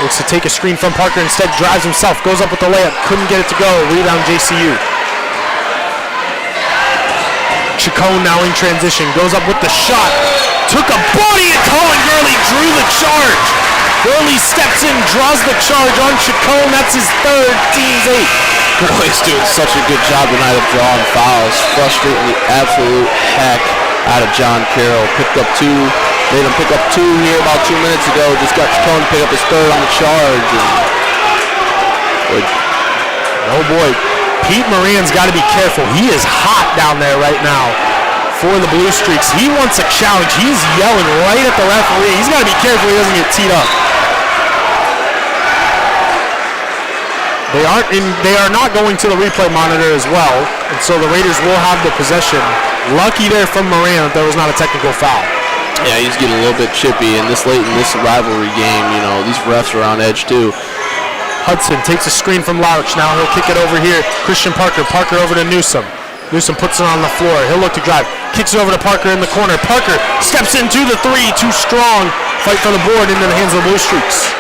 looks to take a screen from Parker, instead drives himself, goes up with the layup, couldn't get it to go, rebound JCU. Chacon now in transition, goes up with the shot, took a body to Colin Gurley, drew the charge. Gurley steps in, draws the charge on Chacon, that's his 3rd, team's 8th. Gurley's doing such a good job tonight of drawing fouls, frustrating the absolute heck out of John Carroll. Picked up 2. Made him pick up 2 here about 2 minutes ago. Just got Chacon to pick up his 3rd on the charge. Oh boy, Pete Moran's got to be careful. He is hot down there right now for the Blue Streaks. He wants a challenge. He's yelling right at the referee. He's got to be careful he doesn't get teed up. They are not going to the replay monitor as well, and so the Raiders will have the possession. Lucky there from Moran that there was not a technical foul. Yeah, he's getting a little bit chippy, and this late in this rivalry game, you know, these refs are on edge too. Hudson takes a screen from Lawrich. Now he'll kick it over here. Christian Parker. Parker over to Newsom. Newsom puts it on the floor. He'll look to drive. Kicks it over to Parker in the corner. Parker steps into the 3. Too strong. Fight for the board into the hands of the Blue Streaks.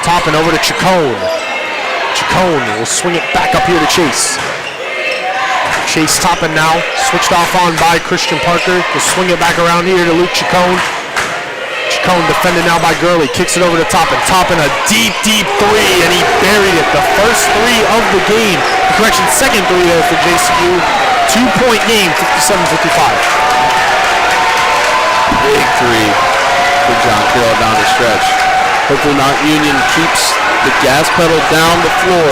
Toppin over to Chacon. Chacon will swing it back up here to Chase. Chase Toppin now, switched off on by Christian Parker. Will swing it back around here to Luke Chacon. Chacon defended now by Gurley. Kicks it over to Toppin. Toppin a deep, deep 3, and he buried it. The first 3 of the game. Correction, second 3 there for JCU. 2-point game, 57-55. Big 3 for John Carroll down the stretch. Hopefully Mount Union keeps the gas pedal down the floor.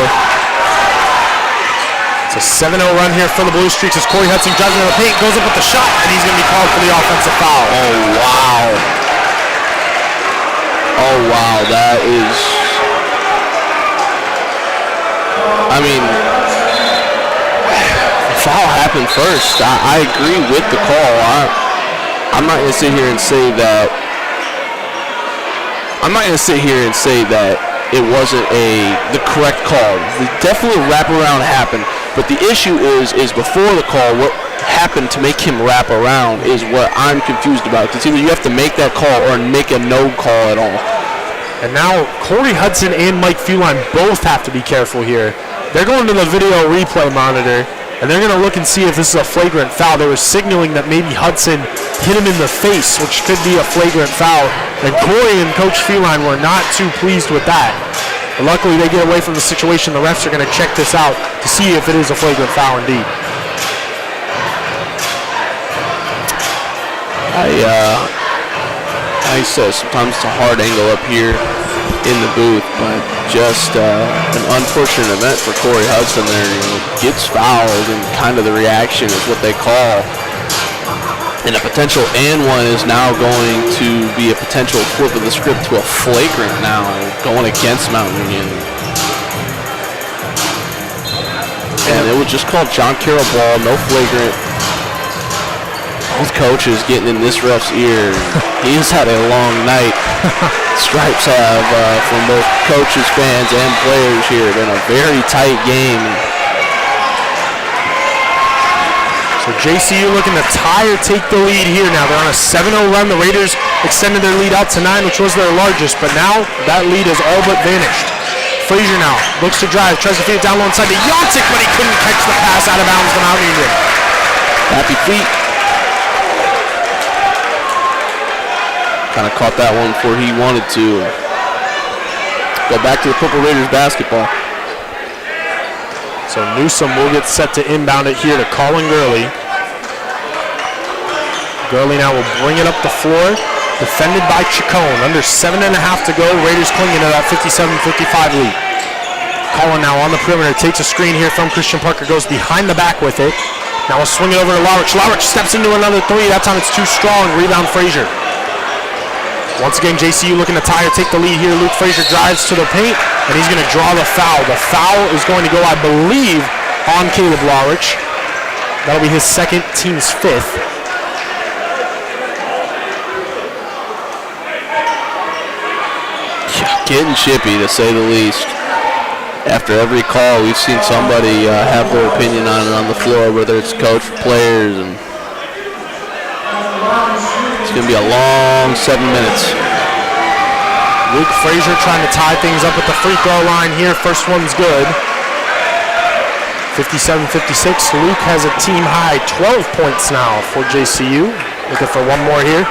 It's a 7-0 run here for the Blue Streaks as Corey Hudson drives into the paint, goes up with the shot, and he's going to be called for the offensive foul. Oh, wow. Oh, wow, that is... I mean, the foul happened first. I agree with the call. I'm not going to sit here and say that... it wasn't the correct call. Definitely a wraparound happened, but the issue is before the call, what happened to make him wrap around is what I'm confused about. Because either you have to make that call or make a no call at all. And now Corey Hudson and Mike Feuline both have to be careful here. They're going to the video replay monitor, and they're going to look and see if this is a flagrant foul. They were signaling that maybe Hudson hit him in the face, which could be a flagrant foul. And Corey and Coach Feuline were not too pleased with that. But luckily, they get away from the situation. The refs are going to check this out to see if it is a flagrant foul indeed. I said sometimes it's a hard angle up here in the booth, but just an unfortunate event for Corey Hudson there. You know, gets fouled, and kind of the reaction is what they call. And a potential and one is now going to be a potential flip of the script to a flagrant now, going against Mount Union. And it was just called John Carroll ball, no flagrant. Both coaches getting in this ref's ear. He's had a long night. Stripes have, from both coaches, fans, and players here, been a very tight game. So JCU looking to tie or take the lead here now. They're on a 7-0 run. The Raiders extended their lead out to 9, which was their largest, but now that lead has all but vanished. Frazier now looks to drive, tries to feed it down low inside to Yontic, but he couldn't catch the pass out of bounds to Mount Union. Happy feet. Kind of caught that one before he wanted to. Go back to the Purple Raiders basketball. So Newsom will get set to inbound it here to Colin Gurley. Gurley now will bring it up the floor. Defended by Chacon. Under 7.5 to go. Raiders clinging to that 57-55 lead. Colin now on the perimeter. Takes a screen here from Christian Parker. Goes behind the back with it. Now we'll swing it over to Lowrich. Lowrich steps into another three. That time it's too strong. Rebound Frazier. Once again, JCU looking to tie or take the lead here. Luke Frazier drives to the paint, and he's going to draw the foul. The foul is going to go, I believe, on Caleb Lowrich. That'll be his second, team's fifth. Yeah, getting chippy, to say the least. After every call, we've seen somebody have their opinion on it on the floor, whether it's coach or players, and it's going to be a long 7 minutes. Luke Frazier trying to tie things up at the free throw line here. First one's good. 57-56. Luke has a team high 12 points now for JCU. Looking for one more here.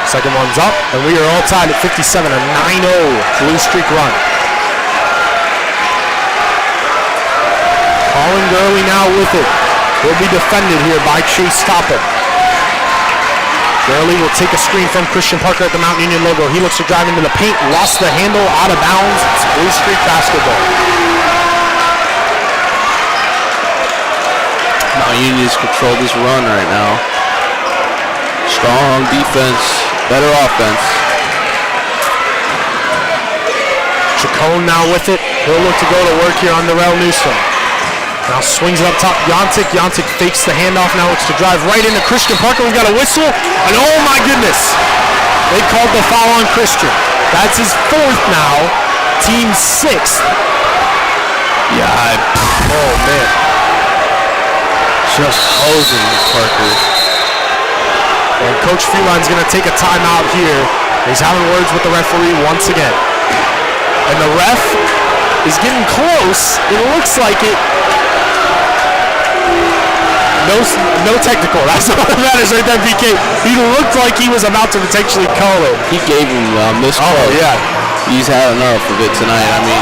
Second one's up, and we are all tied at 57. A 9-0 blue streak run. Colin Gurley now with it. Will be defended here by Chase Toppin. Gurley will take a screen from Christian Parker at the Mount Union logo. He looks to drive into the paint, lost the handle, out of bounds. It's Blue Streak basketball. Mount Union's controlled this run right now. Strong defense, better offense. Chacon now with it. He'll look to go to work here on Darrell Newsom. Now swings it up top, Yontic. Yontic fakes the handoff, now looks to drive right into Christian Parker. We've got a whistle, and oh my goodness, they called the foul on Christian. That's his fourth now, team sixth. Yeah, oh man. Just hosing Parker. And Coach Freeline's gonna take a timeout here. He's having words with the referee once again. And the ref is getting close, it looks like it. No technical. That's all that matters right there, BK. He looked like he was about to potentially call it. He gave him this call. Oh, yeah. He's had enough of it tonight. I mean,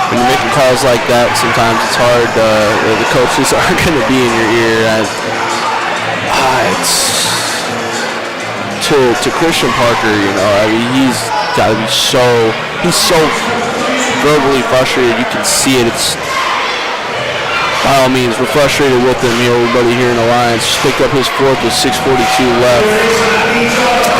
when you're making calls like that, sometimes it's hard. The coaches aren't going to be in your ear. It's to Christian Parker, you know, I mean, he's got to be he's so verbally frustrated. You can see it. It's by all means, we're frustrated with him. You know, everybody here in Alliance just picked up his fourth with 6:42 left.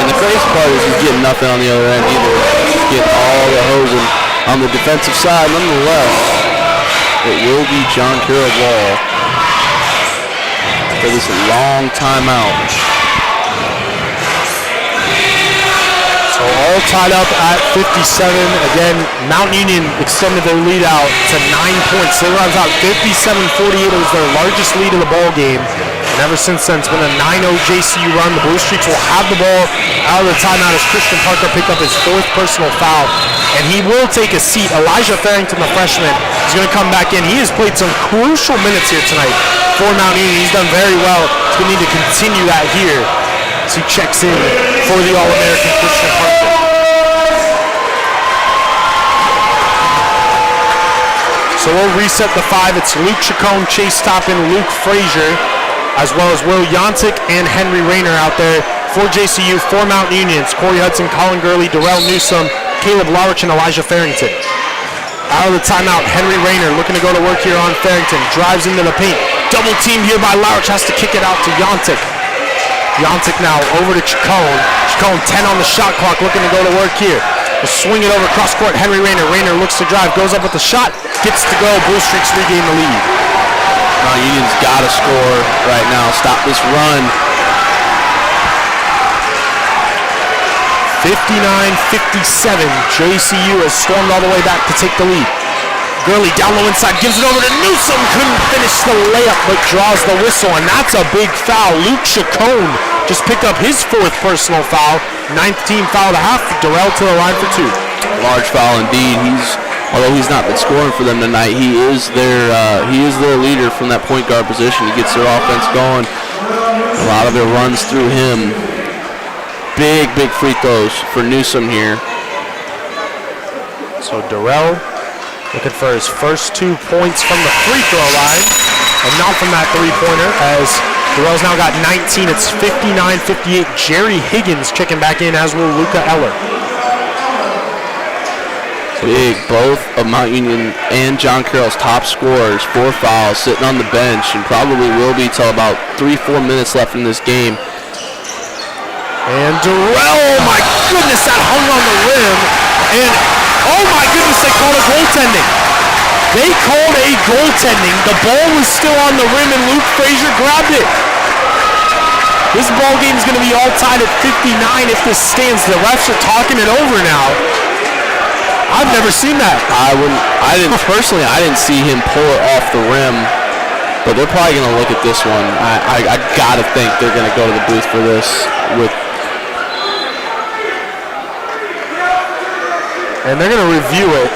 And the crazy part is he's getting nothing on the other end either. He's getting all the hosing on the defensive side. Nonetheless, it will be John Carroll ball for this long timeout. So all tied up at 57. Again, Mount Union extended their lead out to 9 points. They runs out 57-48. It was their largest lead of the ball game. And ever since then, it's been a 9-0 JCU run. The Blue Streaks will have the ball out of the timeout as Christian Parker picked up his fourth personal foul. And he will take a seat. Elijah Farrington, the freshman, is going to come back in. He has played some crucial minutes here tonight for Mount Union. He's done very well. He's going to need to continue that here as he checks in for the All-American Christian Parker. So we'll reset the five. It's Luke Chacon, Chase Toppin, Luke Frazier, as well as Will Yontic and Henry Rayner out there for JCU. For Mount Union, it's Corey Hudson, Colin Gurley, Darrell Newsom, Caleb Lowrich, and Elijah Farrington. Out of the timeout, Henry Rayner looking to go to work here on Farrington. Drives into the paint. Double teamed here by Lowrich. Has to kick it out to Yontic. Yontic now over to Chacon. Chacon 10 on the shot clock, looking to go to work here. We'll swing it over cross court. Henry Rayner. Rayner looks to drive, goes up with the shot, gets to go. Blue Streaks regain the lead. Mount Union's got to score right now. Stop this run. 59-57. JCU has stormed all the way back to take the lead. Gurley down low inside, gives it over to Newsom. Couldn't finish the layup, but draws the whistle, and that's a big foul. Luke Chacon just picked up his 4th personal foul. 9th team foul of the half. Darrell to the line for 2. Large foul indeed. Although he's not been scoring for them tonight, he is their leader from that point guard position. He gets their offense going. A lot of it runs through him. Big free throws for Newsom here. So Darrell looking for his first 2 points from the free throw line, and not from that three-pointer, as Darrell's now got 19. It's 59-58. Jerry Higgins checking back in, as will Luca Eller. Big, both of Mount Union and John Carroll's top scorers, 4 fouls, sitting on the bench, and probably will be till about 3-4 minutes left in this game. And Darrell, oh my goodness, that hung on the rim, and oh my goodness, they called a goaltending. They called a goaltending. The ball was still on the rim, and Luke Frazier grabbed it. This ball game is going to be all tied at 59 if this stands. The refs are talking it over now. I've never seen that. I didn't see him pull it off the rim, but they're probably going to look at this one. I got to think they're going to go to the booth for this. And they're going to review it.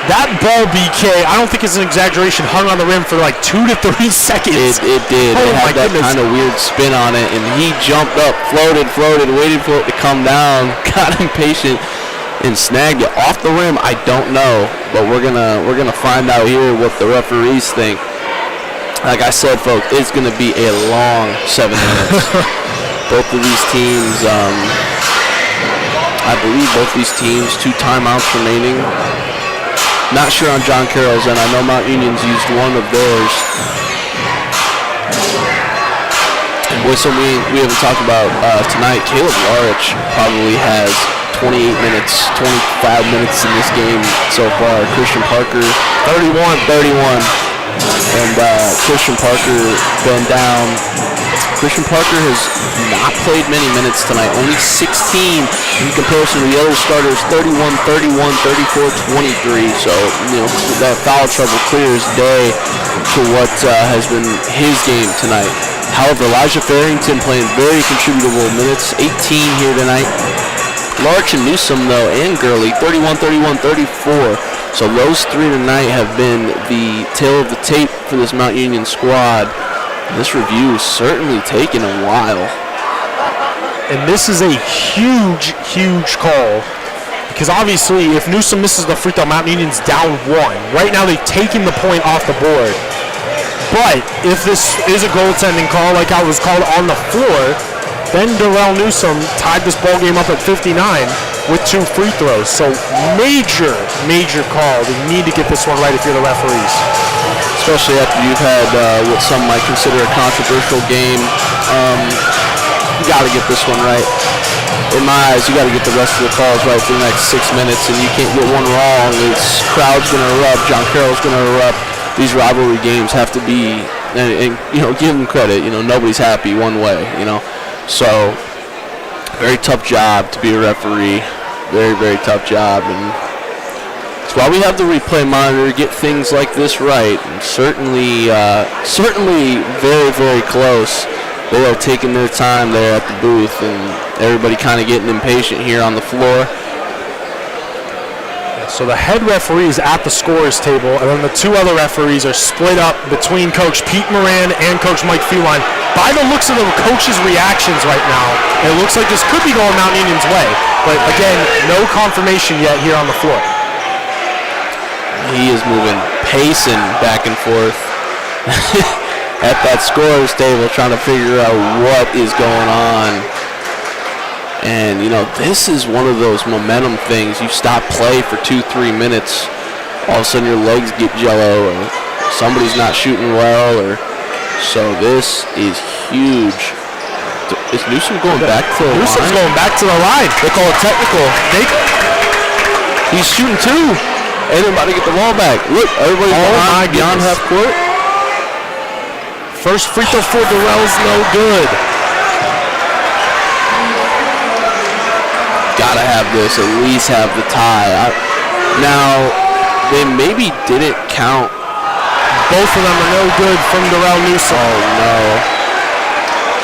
That ball, BK, I don't think it's an exaggeration, hung on the rim for like 2 to 3 seconds. It did. Oh, it had that kind of weird spin on it, and he jumped up, floated, waited for it to come down, got impatient, and snagged it off the rim. I don't know, but we're gonna find out here what the referees think. Like I said, folks, it's gonna be a long 7 minutes. Both of these teams, I believe both these teams, 2 timeouts remaining. Not sure on John Carroll's, and I know Mount Union's used one of theirs. And boy, so we haven't talked about tonight. Caleb Larich probably has 28 minutes, 25 minutes in this game so far. Christian Parker, 31. And Christian Parker been down. Christian Parker has not played many minutes tonight. Only 16 in comparison to the other starters. 31, 31, 34, 23. So, that foul trouble clears day to what has been his game tonight. However, Elijah Farrington playing very contributable minutes. 18 here tonight. Larch and Newsom, though, and Gurley, 31, 31, 34. So those 3 tonight have been the tail of the tape for this Mount Union squad. This review is certainly taking a while. And this is a huge call, because obviously if Newsom misses the free throw, Mount Union's down 1. Right now they've taken the point off the board. But if this is a goaltending call like I was called on the floor, then Darrell Newsom tied this ball game up at 59 with 2 free throws. So major call. You need to get this one right if you're the referees. Especially after you've had what some might consider a controversial game. You got to get this one right. In my eyes, you got to get the rest of the calls right for the next 6 minutes, and you can't get one wrong. This crowd's going to erupt. John Carroll's going to erupt. These rivalry games have to be, and give them credit. Nobody's happy one way. So, very tough job to be a referee. Very tough job, and that's why we have the replay monitor, get things like this right. And certainly very close. They are taking their time there at the booth, and everybody kind of getting impatient here on the floor. So the head referee is at the scorer's table, and then the 2 other referees are split up between Coach Pete Moran and Coach Mike Feline. By the looks of the coaches' reactions right now, it looks like this could be going Mount Union's way. But again, no confirmation yet here on the floor. He is moving, pacing back and forth at that scorer's table, trying to figure out what is going on. And, this is one of those momentum things. You stop play for 2-3 minutes, all of a sudden your legs get jello, or somebody's not shooting well, so this is huge. Is Newsom going back to the line? Newsom's going back to the line. They call it technical. He's shooting 2. And they're about to get the ball back. Look, everybody's beyond half court. First free throw for Darrell's no good. Gotta have this, at least have the tie. Now, they maybe didn't count. Both of them are no good from Darrell Newsom. Oh, no.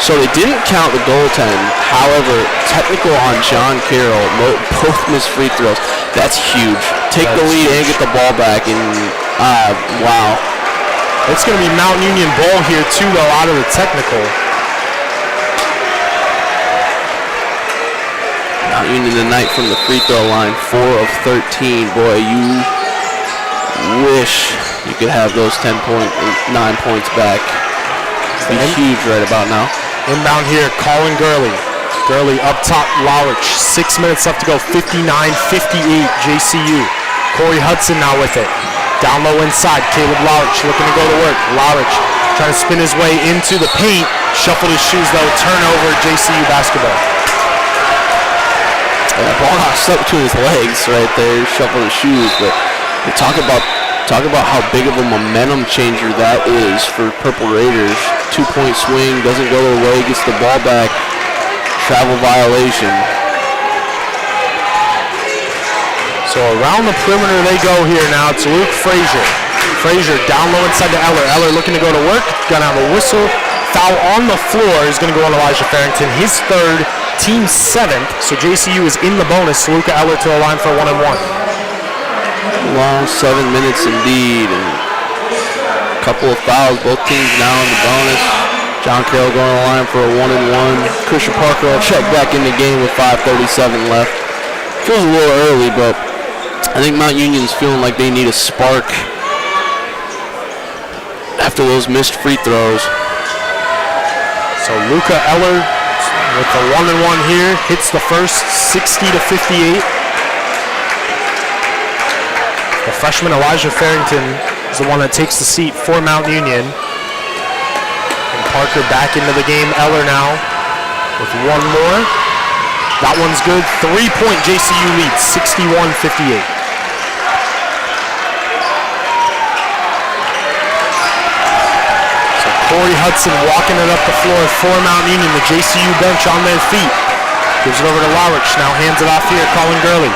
So they didn't count the goaltend. However, technical on John Carroll. Both missed free throws. That's huge. Take the lead and get the ball back. And wow. It's going to be Mount Union ball here, too, though, out of the technical. Mount Union tonight from the free throw line, 4 of 13. Boy, you wish you could have those 9 points back. It's huge right about now. Inbound here, Colin Gurley. Gurley up top, Lawrich. 6 minutes left to go, 59-58 JCU. Corey Hudson now with it. Down low inside, Caleb Lawrich looking to go to work. Lawrich trying to spin his way into the paint. Shuffled his shoes though, turnover, JCU basketball. Yeah, ball not stuck between his legs right there, shuffled his shoes, but talk about how big of a momentum changer that is for Purple Raiders. 2-point swing, doesn't go their way, gets the ball back. Travel violation. So around the perimeter they go here now to Luke Frazier. Frazier down low inside to Eller. Eller looking to go to work, gonna have a whistle. Foul on the floor is gonna go on Elijah Farrington. His third, team 7th. So JCU is in the bonus. Luca Eller to the line for a 1-and-1. Long 7 minutes indeed, and a couple of fouls. Both teams now in the bonus. John Carroll going on the line for a 1-and-1. Christian Parker will check back in the game with 5:37 left. Feels a little early, but I think Mount Union's feeling like they need a spark after those missed free throws. So Luca Eller with the 1-and-1 here, hits the first, 60-58. The freshman Elijah Farrington is the one that takes the seat for Mount Union. And Parker back into the game. Eller now with one more. That one's good. 3-point JCU lead, 61-58. So Corey Hudson walking it up the floor for Mount Union. The JCU bench on their feet. Gives it over to Lawrich. Now hands it off here. Colin Gurley.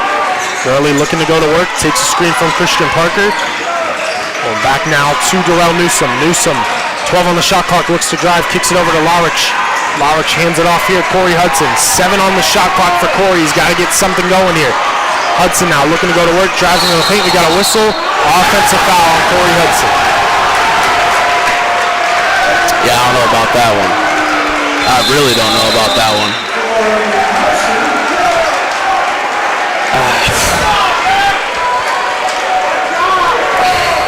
Gurley looking to go to work, takes a screen from Christian Parker. Going back now to Darrell Newsom. Newsom, 12 on the shot clock, looks to drive, kicks it over to Lawrich. Lawrich hands it off here, Corey Hudson. 7 on the shot clock for Corey, he's got to get something going here. Hudson now looking to go to work, drives into the paint, we got a whistle. Offensive foul on Corey Hudson. Yeah, I don't know about that one. I really don't know about that one.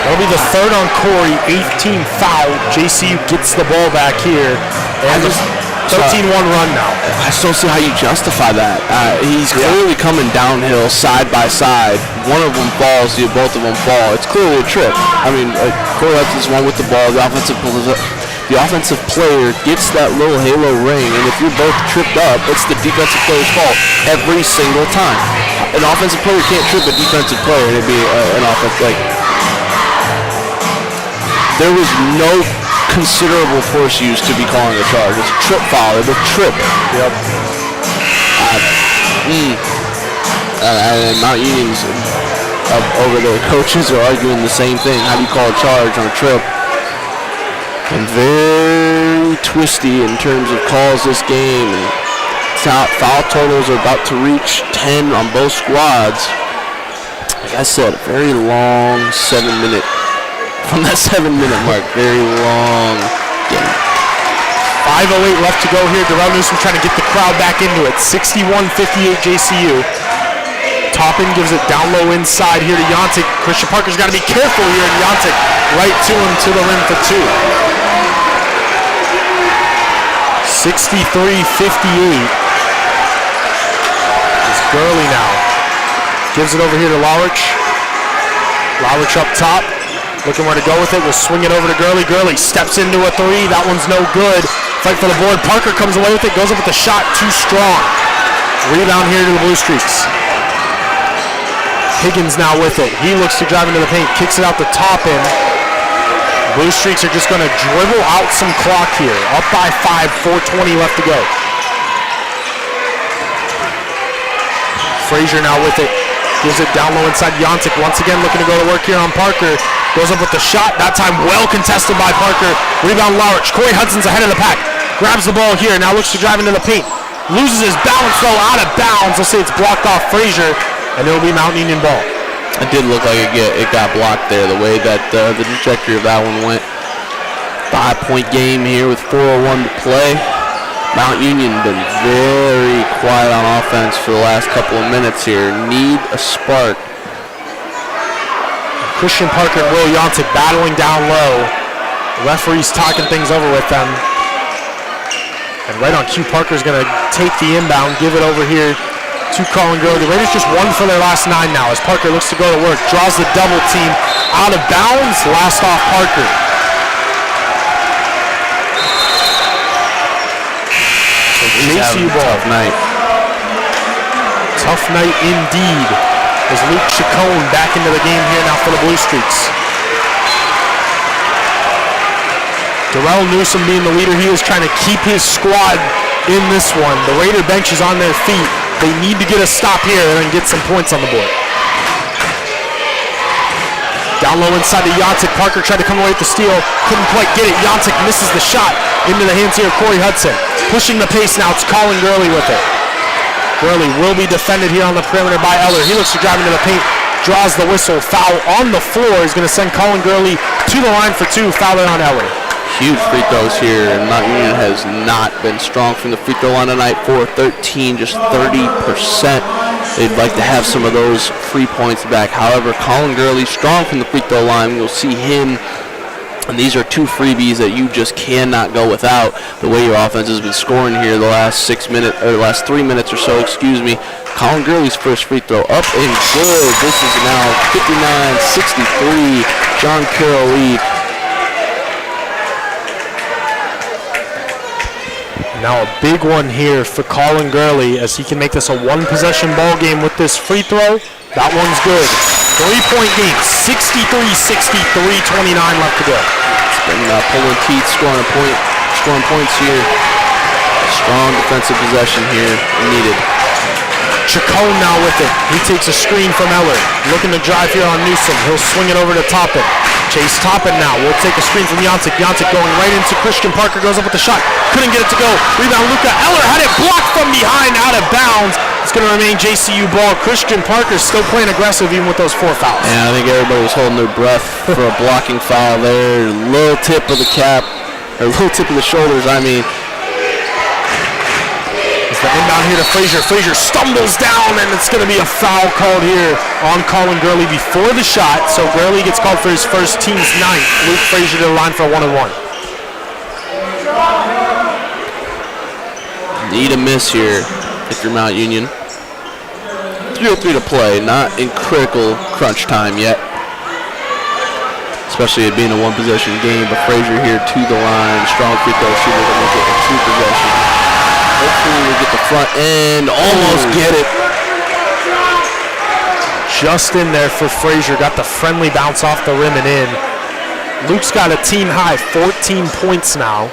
That'll be the third on Corey, 18 foul. JCU gets the ball back here. And 13-1 run now. I just don't see how you justify that. He's clearly coming downhill side by side. One of them falls, both of them fall. It's clearly a trip. I mean, Corey Hudson's one with the ball. The offensive player gets that little halo ring, and if you're both tripped up, it's the defensive player's fault every single time. An offensive player can't trip a defensive player. It'd be an offense like. There was no considerable force used to be calling a charge. It's a trip foul. It's a trip. Yep. And Mount Union's over there. Coaches are arguing the same thing. How do you call a charge on a trip? And very twisty in terms of calls this game. Foul totals are about to reach 10 on both squads. Like I said, a very long 7-minute. From that 7-minute mark, very long game. 5:08 left to go here. Darrell Newsom trying to get the crowd back into it. 61-58 JCU. Toppin gives it down low inside here to Yontic. Christian Parker's got to be careful here, and Yontic right to him to the rim for 2. 63-58. It's Gurley now. Gives it over here to Lawrich. Lawrich up top. Looking where to go with it. We'll swing it over to Gurley. Gurley steps into a 3. That one's no good. Fight for the board. Parker comes away with it. Goes up with the shot. Too strong. Rebound here to the Blue Streaks. Higgins now with it. He looks to drive into the paint. Kicks it out the top end. Blue Streaks are just going to dribble out some clock here. Up by 5. 4:20 left to go. Frazier now with it. Gives it down low inside Jantic. Once again looking to go to work here on Parker. Goes up with the shot. That time well contested by Parker. Rebound Larich. Corey Hudson's ahead of the pack. Grabs the ball here. Now looks to drive into the paint. Loses his balance though, out of bounds. Let's say it's blocked off Frazier. And it'll be Mount Union ball. It did look like it got blocked there, the way that the trajectory of that one went. 5-point game here with 4:01 to play. Mount Union been very quiet on offense for the last couple of minutes here. Need a spark. Christian Parker and Will Jantic battling down low. The referee's talking things over with them. And right on cue, Parker's going to take the inbound, give it over here to Colin Gurley. The Raiders just won for their last 9 now as Parker looks to go to work. Draws the double team out of bounds. Last off Parker. JCU ball. Tough night. Tough night indeed. As Luke Chacon back into the game here now for the Blue Streaks. Darrell Newsom being the leader, he is trying to keep his squad in this one. The Raider bench is on their feet. They need to get a stop here and then get some points on the board. Down low inside to Jantic. Parker tried to come away with the steal. Couldn't quite get it. Jantic misses the shot into the hands here of Corey Hudson. Pushing the pace now. It's Colin Gurley with it. Gurley will be defended here on the perimeter by Eller. He looks to drive into the paint. Draws the whistle. Foul on the floor is going to send Colin Gurley to the line for 2. Foul on Eller. Huge free throws here, and Mount Union has not been strong from the free throw line tonight. 4-13, just 30%. They'd like to have some of those free points back. However, Colin Gurley strong from the free throw line. You'll see him, and these are 2 freebies that you just cannot go without. The way your offense has been scoring here the last 6 minutes, or the last 3 minutes or so, excuse me. Colin Gurley's first free throw up and good. This is now 59-63. John Carroll lead. Now a big one here for Colin Gurley as he can make this a 1-possession ball game with this free throw. That one's good. 3-point game, 63-63, 29 left to go. It's been pulling teeth, scoring points here. Strong defensive possession here, needed. Chacon now with it. He takes a screen from Eller. Looking to drive here on Newsom. He'll swing it over to Toppin. Chase Toppin now. Will take a screen from Jantic. Jantic going right into Christian Parker. Goes up with the shot. Couldn't get it to go. Rebound Luca. Eller had it blocked from behind, out of bounds. It's going to remain JCU ball. Christian Parker still playing aggressive even with those 4 fouls. Yeah, I think everybody was holding their breath for a blocking foul there. Little tip of the cap, or little tip of the shoulders, I mean. The inbound here to Frazier. Frazier stumbles down, and it's going to be a foul called here on Colin Gurley before the shot. So Gurley gets called for his first, team's 9th. Luke Frazier to the line for a 1-and-1. Need a miss here if you're Mount Union. 3:03 to play, not in critical crunch time yet. Especially it being a 1-possession game, but Frazier here to the line. Strong free throw shooter to make it a 2-possession. Hopefully we'll get the front end, almost get it. Just in there for Frazier, got the friendly bounce off the rim and in. Luke's got a team high 14 points now.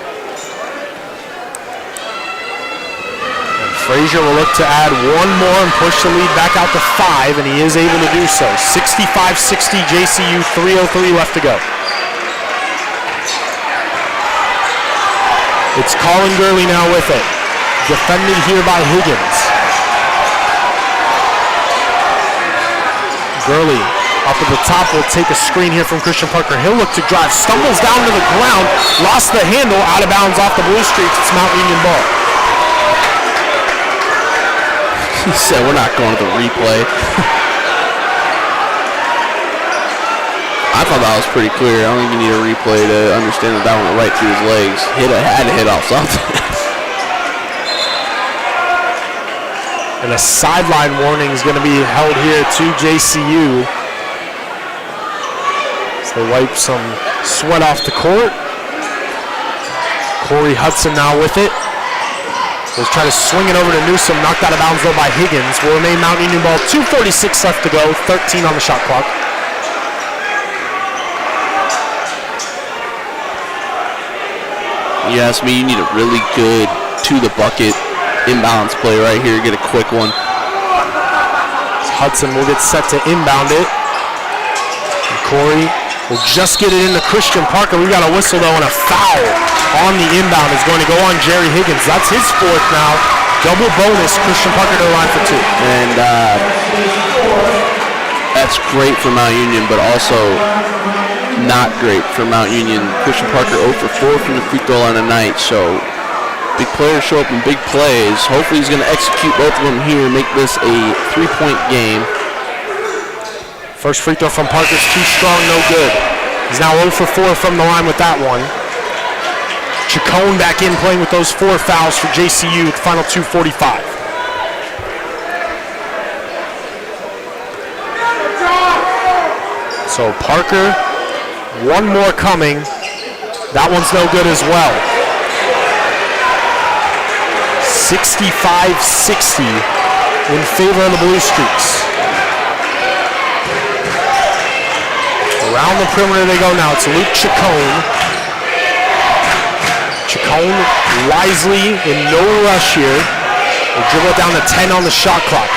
And Frazier will look to add 1 more and push the lead back out to 5, and he is able to do so. 65-60 JCU, 3:03 left to go. It's Colin Gurley now with it. Defended here by Higgins. Gurley up at the top will take a screen here from Christian Parker. He'll look to drive, stumbles down to the ground, lost the handle, out of bounds off the Blue Streaks. It's Mount Union ball. He said we're not going to the replay. I thought that was pretty clear. I don't think you need a replay to understand that went right through his legs. Had to hit off something. And a sideline warning is going to be held here to JCU. As they wipe some sweat off the court. Corey Hudson now with it. They'll try to swing it over to Newsom. Knocked out of bounds though by Higgins. Will remain Mount Union ball. 2:46 left to go. 13 on the shot clock. You ask me, you need a really good to the bucket imbalance play right here. Get a quick one. Hudson will get set to inbound it. And Corey will just get it into Christian Parker. We got a whistle though, and a foul on the inbound is going to go on Jerry Higgins. That's his fourth now. Double bonus, Christian Parker to the line for 2. And that's great for Mount Union, but also not great for Mount Union. Christian Parker 0 for 4 from the free throw line tonight, so big players show up in big plays. Hopefully he's going to execute both of them here and make this a 3-point game. First free throw from Parker's too strong, no good. He's now 0 for 4 from the line with that one. Chacon back in playing with those 4 fouls for JCU with the final 2:45. So Parker, one more coming. That one's no good as well. 65-60 in favor of the Blue Streaks. Around the perimeter they go now. It's Luke Chacon. Chacon wisely in no rush here. They dribble it down to 10 on the shot clock.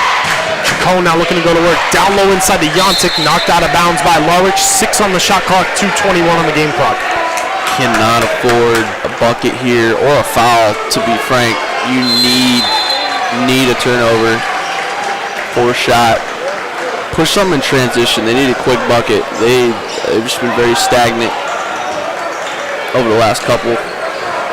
Chacon now looking to go to work. Down low inside to Yontic. Knocked out of bounds by Larich. 6 on the shot clock. 2:21 on the game clock. Cannot afford a bucket here or a foul, to be frank. You need a turnover. 4 shot. Push them in transition. They need a quick bucket. They've just been very stagnant over the last couple.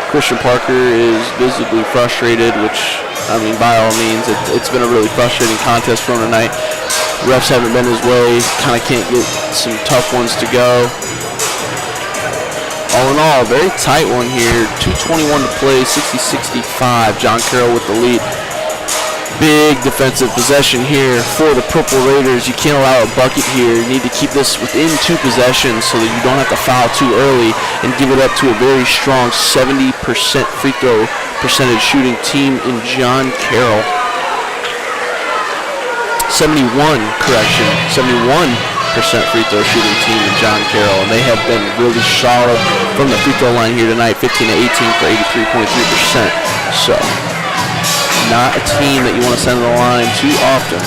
Christian Parker is visibly frustrated, which, I mean, by all means, it's been a really frustrating contest for him tonight. Refs haven't been his way. Kind of can't get some tough ones to go. All in all, very tight one here. 2:21 to play, 60-65. John Carroll with the lead. Big defensive possession here for the Purple Raiders. You can't allow a bucket here. You need to keep this within 2 possessions so that you don't have to foul too early and give it up to a very strong 70% free throw percentage shooting team in John Carroll. 71% free throw shooting team in John Carroll, and they have been really solid from the free throw line here tonight. 15-18 for 83.3%. So, not a team that you want to send to the line too often.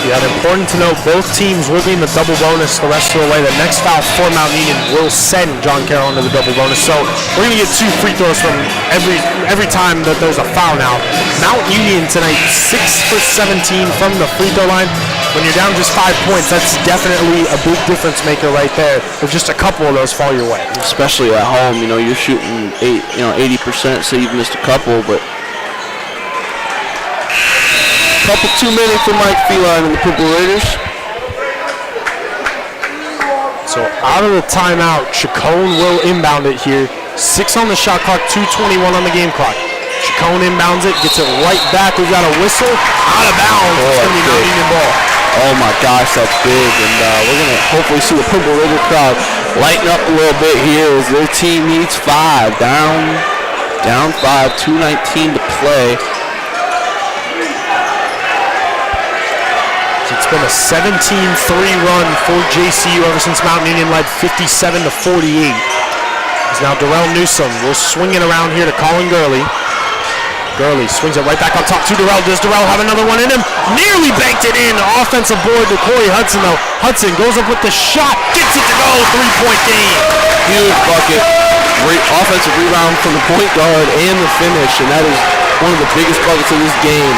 Yeah, and important to note, both teams will be in the double bonus the rest of the way. The next foul for Mount Union will send John Carroll into the double bonus. So we're going to get 2 free throws from every time that there's a foul now. Mount Union tonight, 6 for 17 from the free throw line. When you're down just 5 points, that's definitely a big difference maker right there. If just a couple of those fall your way. Especially at home, you know, you're shooting 80%, so you've missed a couple, but couple 2 minutes for Mike Feline and the Purple Raiders. So out of the timeout, Chacon will inbound it here. 6 on the shot clock, 2:21 on the game clock. Chacon inbounds it, gets it right back. We've got a whistle out of bounds. It's going to be Mount Union ball. Oh my gosh, that's big. And we're going to hopefully see the Purple Raider crowd lighten up a little bit here as their team needs 5. Down 5, 2:19 to play. It's been a 17-3 run for JCU ever since Mount Union led 57-48. It's now Darrell Newsom. We'll swing it around here to Colin Gurley. Gurley swings it right back on top to Darrell. Does Darrell have another one in him? Nearly banked it in. Offensive board to Corey Hudson, though. Hudson goes up with the shot. Gets it to go. 3-point game. Huge bucket. Great offensive rebound from the point guard and the finish. And that is one of the biggest buckets of this game.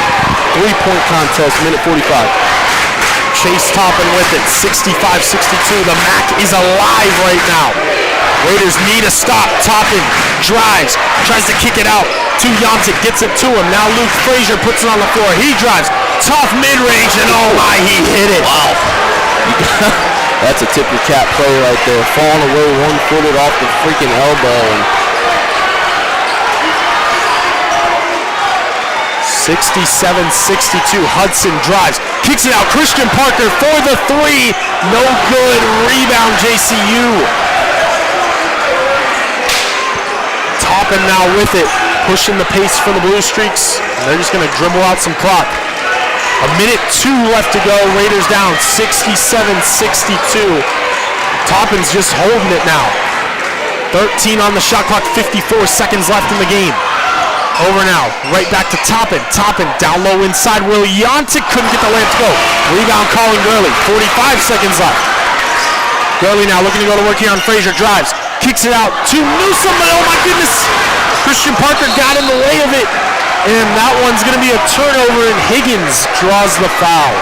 3-point contest, minute 45. Chase Toppin with it, 65-62. The MAC is alive right now. Raiders need a stop. Toppin drives, tries to kick it out to Yontic, gets it to him. Now Luke Frazier puts it on the floor. He drives, tough mid-range, and oh my, he hit it. Wow. That's a tip your cap play right there. Falling away one-footed off the freaking elbow. And 67-62. Hudson drives, kicks it out. Christian Parker for the 3. No good. Rebound JCU. Toppin now with it, pushing the pace for the Blue Streaks. And they're just going to dribble out some clock. A minute 2 left to go. Raiders down 67-62. Toppin's just holding it now. 13 on the shot clock, 54 seconds left in the game. Over now, right back to Toppin. Toppin down low inside. Will Yontic couldn't get the layup to go. Rebound Colin Gurley. 45 seconds left. Gurley now looking to go to work here on Frazier. Drives, kicks it out to Newsom. Oh my goodness! Christian Parker got in the way of it. And that one's going to be a turnover, and Higgins draws the foul.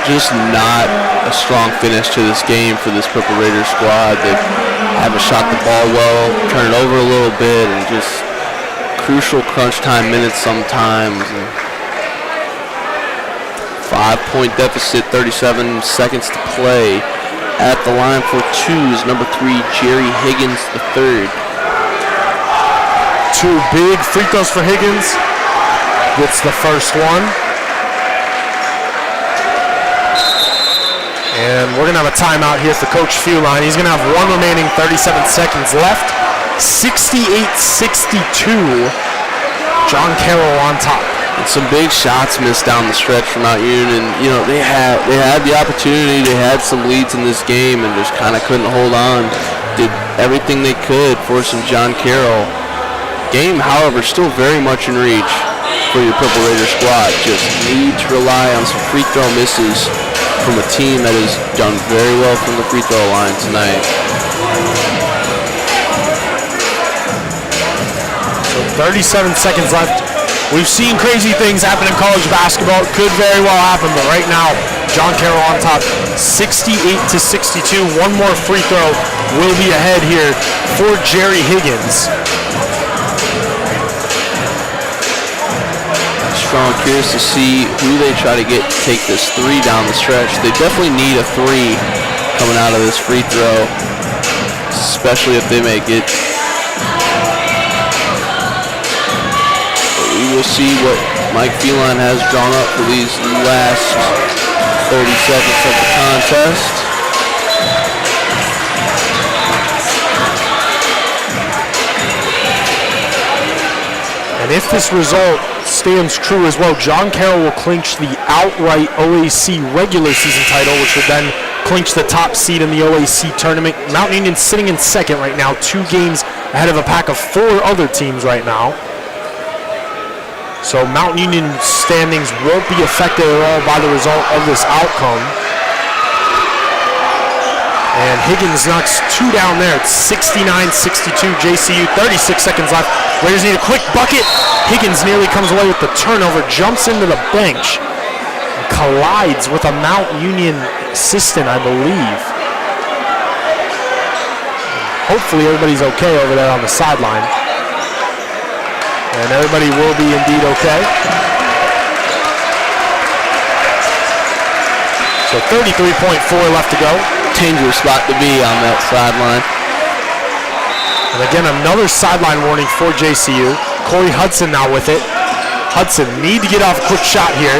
Just not a strong finish to this game for this Purple Raiders squad. They haven't shot the ball well, turn it over a little bit, and just crucial crunch time minutes sometimes. 5-point deficit, 37 seconds to play. At the line for two is number 3, Jerry Higgins III. 2 big free throws for Higgins. Gets the first one. And we're going to have a timeout here for Coach Fuline. He's going to have one remaining, 37 seconds left. 68-62. John Carroll on top. And some big shots missed down the stretch from Mount Union. You know, they had the opportunity. They had some leads in this game and just kind of couldn't hold on. Did everything they could, forcing John Carroll. Game, however, still very much in reach for your Purple Raider squad. Just need to rely on some free throw misses from a team that has done very well from the free throw line tonight. So 37 seconds left. We've seen crazy things happen in college basketball. It could very well happen, but right now, John Carroll on top, 68-62. One more free throw will be ahead here for Jerry Higgins. Strong, curious to see who they try to get to take this 3 down the stretch. They definitely need a 3 coming out of this free throw, especially if they make it. But we will see what Mike Feline has drawn up for these last 30 seconds of the contest. And if this result stands true as well, John Carroll will clinch the outright OAC regular season title, which would then clinch the top seed in the OAC tournament. Mount Union sitting in second right now, 2 games ahead of a pack of 4 other teams right now. So Mount Union standings won't be affected at all by the result of this outcome. And Higgins knocks 2 down there. It's 69-62 JCU, 36 seconds left. Raiders need a quick bucket. Higgins nearly comes away with the turnover, jumps into the bench, and collides with a Mount Union assistant, I believe. Hopefully everybody's okay over there on the sideline. And everybody will be indeed okay. So 33.4 left to go. Dangerous spot to be on that sideline. And again, another sideline warning for JCU. Corey Hudson now with it. Hudson need to get off a quick shot here.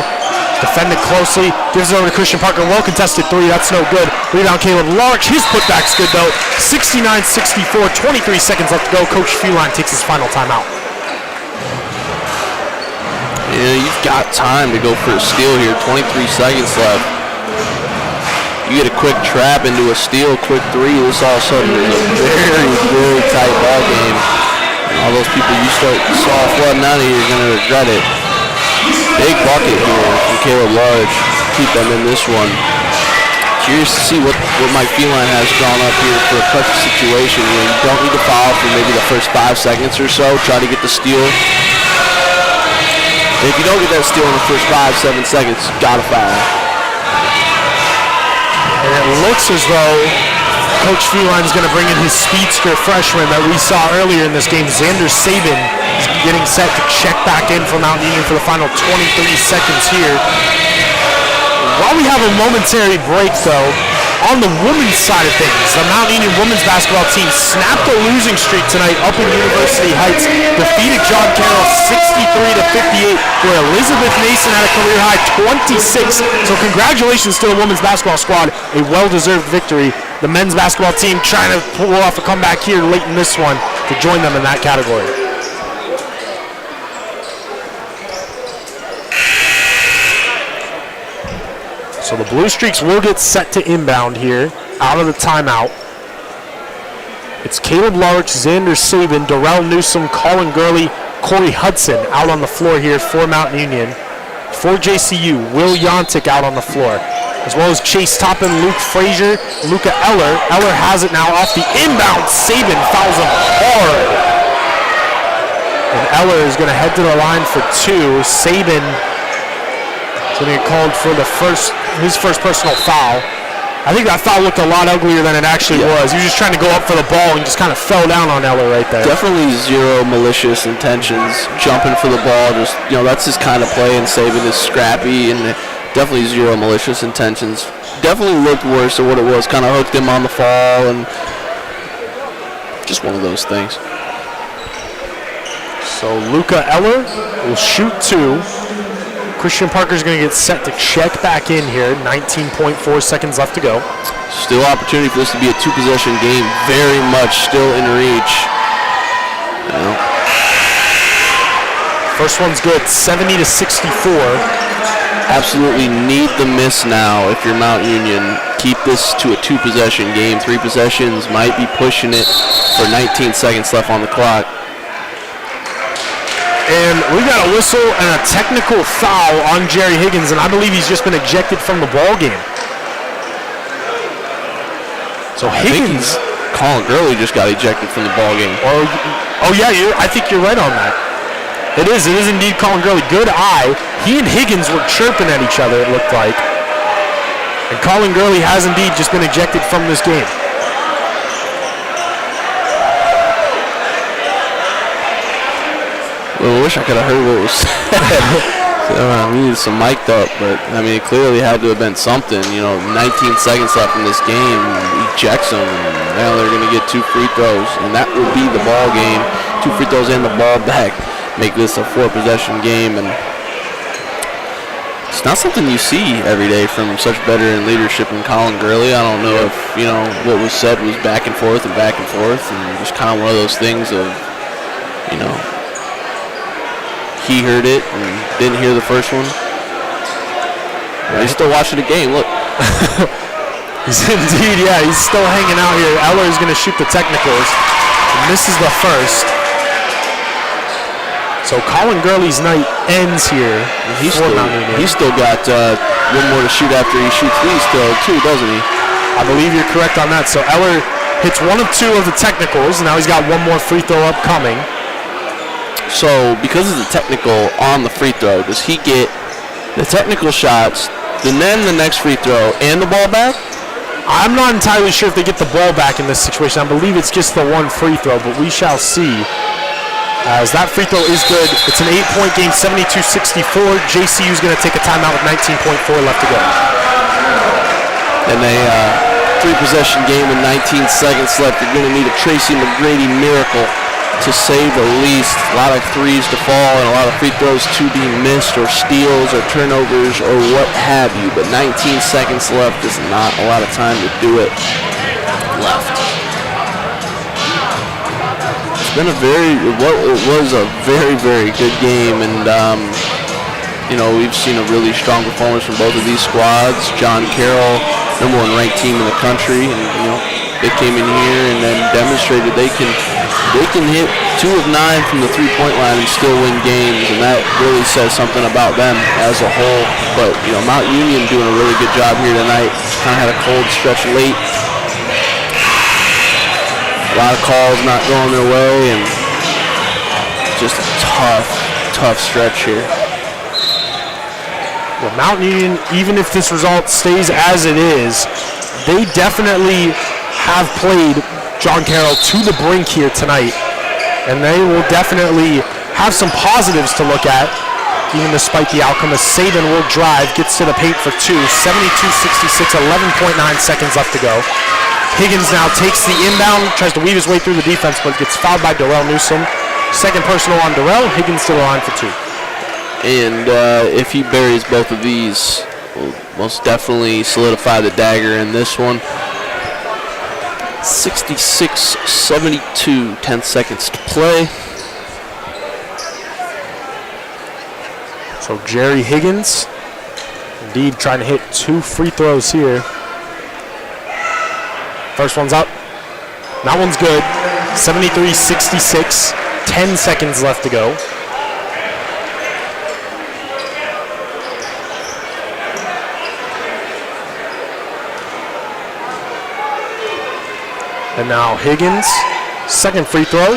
Defended closely, gives it over to Christian Parker. Well contested 3, that's no good. Rebound Caleb Larch, his putback's good though. 69-64, 23 seconds left to go. Coach Feline takes his final timeout. Yeah, you've got time to go for a steal here. 23 seconds left. You get a quick trap into a steal, quick 3. This all of a sudden is a very, very tight ball game. All those people you saw flooding out of here are going to regret it. Big bucket here from Caleb Large. Keep them in this one. Curious to see what Mike Feline has drawn up here for a clutch situation. You don't need to foul for maybe the first 5 seconds or so. Try to get the steal. If you don't get that steal in the first 5-7 seconds, you gotta foul. And it looks as though Coach Feline is going to bring in his speedster freshman that we saw earlier in this game. Xander Sabin is getting set to check back in for Mount Union for the final 23 seconds here. While we have a momentary break, though, on the women's side of things, the Mount Union women's basketball team snapped a losing streak tonight up in University Heights, defeated John Carroll 63-58, where Elizabeth Mason had a career-high 26. So congratulations to the women's basketball squad, a well-deserved victory. The men's basketball team trying to pull off a comeback here late in this one to join them in that category. So the Blue Streaks will get set to inbound here out of the timeout. It's Caleb Larch, Xander Sabin, Darrell Newsom, Colin Gurley, Corey Hudson out on the floor here for Mount Union. For JCU, Will Yontic out on the floor, as well as Chase Toppin, Luke Frazier, Luca Eller. Eller has it now off the inbound. Sabin fouls him hard. And Eller is going to head to the line for 2. Sabin is going to get called for his first personal foul. I think that foul looked a lot uglier than it actually was. He was just trying to go up for the ball and just kind of fell down on Eller right there. Definitely zero malicious intentions. Jumping for the ball, just, that's his kind of play, and Sabin is scrappy, and definitely zero malicious intentions. Definitely looked worse than what it was. Kind of hooked him on the fall, and just one of those things. So Luca Eller will shoot 2. Christian Parker's going to get set to check back in here. 19.4 seconds left to go. Still opportunity for this to be a 2-possession game. Very much still in reach. First one's good, 70-64. Absolutely need the miss now if you're Mount Union. Keep this to a 2-possession game. 3 possessions might be pushing it for 19 seconds left on the clock. And we got a whistle and a technical foul on Jerry Higgins, and I believe he's just been ejected from the ball game. So Higgins, Colin Gurley just got ejected from the ball game. I think you're right on that. It is indeed Colin Gurley. Good eye. He and Higgins were chirping at each other, it looked like. And Colin Gurley has indeed just been ejected from this game. Well, I wish I could have heard what was said. We needed some mic'd up, but it clearly had to have been something. 19 seconds left in this game. Ejects them. Now they're going to get 2 free throws, and that will be the ball game. 2 free throws and the ball back. Make this a 4-possession game, and it's not something you see every day from such veteran leadership in Colin Gurley. I don't know if what was said was back and forth, and just kind of one of those things of he heard it and didn't hear the first one. He's still watching the game. Look. He's indeed, he's still hanging out here. Eller is going to shoot the technicals. And this is the first. So Colin Gurley's night ends here. He's still got one more to shoot after he shoots these still too, doesn't he? I believe you're correct on that. So Eller hits 1 of 2 of the technicals. Now he's got 1 more free throw upcoming. So because of the technical on the free throw, does he get the technical shots, and then the next free throw, and the ball back? I'm not entirely sure if they get the ball back in this situation. I believe it's just the 1 free throw, but we shall see. As that free throw is good. It's an 8-point game, 72-64. JCU is going to take a timeout with 19.4 left to go. And a 3-possession game with 19 seconds left. You're going to need a Tracy McGrady miracle, to say the least. A lot of threes to fall and a lot of free throws to be missed, or steals or turnovers or what have you. But 19 seconds left is not a lot of time to do it left. It's been it was a very, very good game, and we've seen a really strong performance from both of these squads. John Carroll, #1 ranked team in the country, and they came in here and then demonstrated they can hit 2 of 9 from the 3-point line and still win games, and that really says something about them as a whole. But Mount Union doing a really good job here tonight. Kind of had a cold stretch late. A lot of calls not going their way, and just a tough stretch here. Well, Mount Union, even if this result stays as it is, they definitely have played John Carroll to the brink here tonight, and they will definitely have some positives to look at, even despite the outcome. As Sabin will drive, gets to the paint for 2, 72-66, 11.9 seconds left to go. Higgins now takes the inbound, tries to weave his way through the defense, but gets fouled by Darrell Newsom. Second personal on Darrell. Higgins to the line for 2. And if he buries both of these, will most definitely solidify the dagger in this one. 66-72, 10 seconds to play. So Jerry Higgins, indeed trying to hit 2 free throws here. First one's up. That one's good. 73-66. 10 seconds left to go. And now Higgins, second free throw.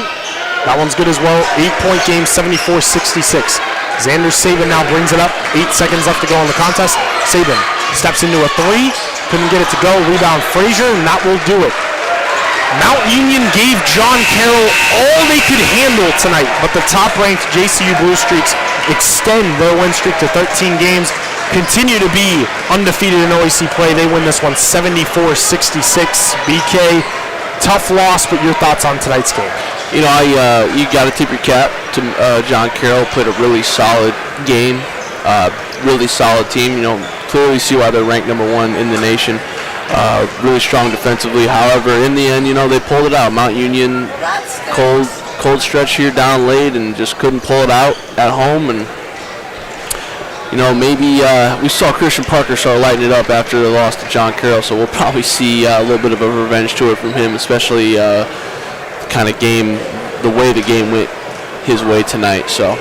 That one's good as well. 8-point game, 74-66. Xander Sabin now brings it up. 8 seconds left to go in the contest. Sabin steps into a three. Couldn't get it to go. Rebound Frazier, and that will do it. Mount Union gave John Carroll all they could handle tonight, but the top-ranked JCU Blue Streaks extend their win streak to 13 games, continue to be undefeated in OAC play. They win this one 74-66. BK, tough loss, but your thoughts on tonight's game? You know, you got to tip your cap to John Carroll. Played a really solid game, really solid team. You know, clearly see why they're ranked number 1 in the nation. Really strong defensively. However, in the end, you know, they pulled it out. Mount Union, cold stretch here down late, and just couldn't pull it out at home. And you know, maybe we saw Christian Parker start lighting it up after the loss to John Carroll, so we'll probably see a little bit of a revenge tour from him, especially kind of the way the game went his way tonight. So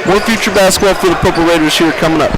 more future basketball for the Purple Raiders here coming up.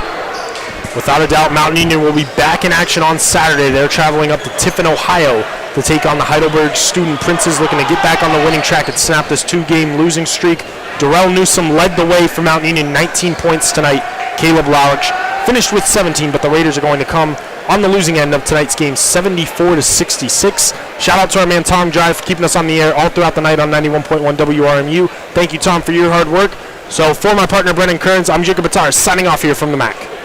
Without a doubt, Mount Union will be back in action on Saturday. They're traveling up to Tiffin, Ohio to take on the Heidelberg Student Princes, looking to get back on the winning track and snap this 2-game losing streak. Darrell Newsom led the way for Mount Union, 19 points tonight. Caleb Laulich finished with 17, but the Raiders are going to come on the losing end of tonight's game, 74-66. Shout out to our man Tom Drive for keeping us on the air all throughout the night on 91.1 WRMU. Thank you, Tom, for your hard work. So for my partner Brennan Kearns, I'm Jacob Batar signing off here from the MAC.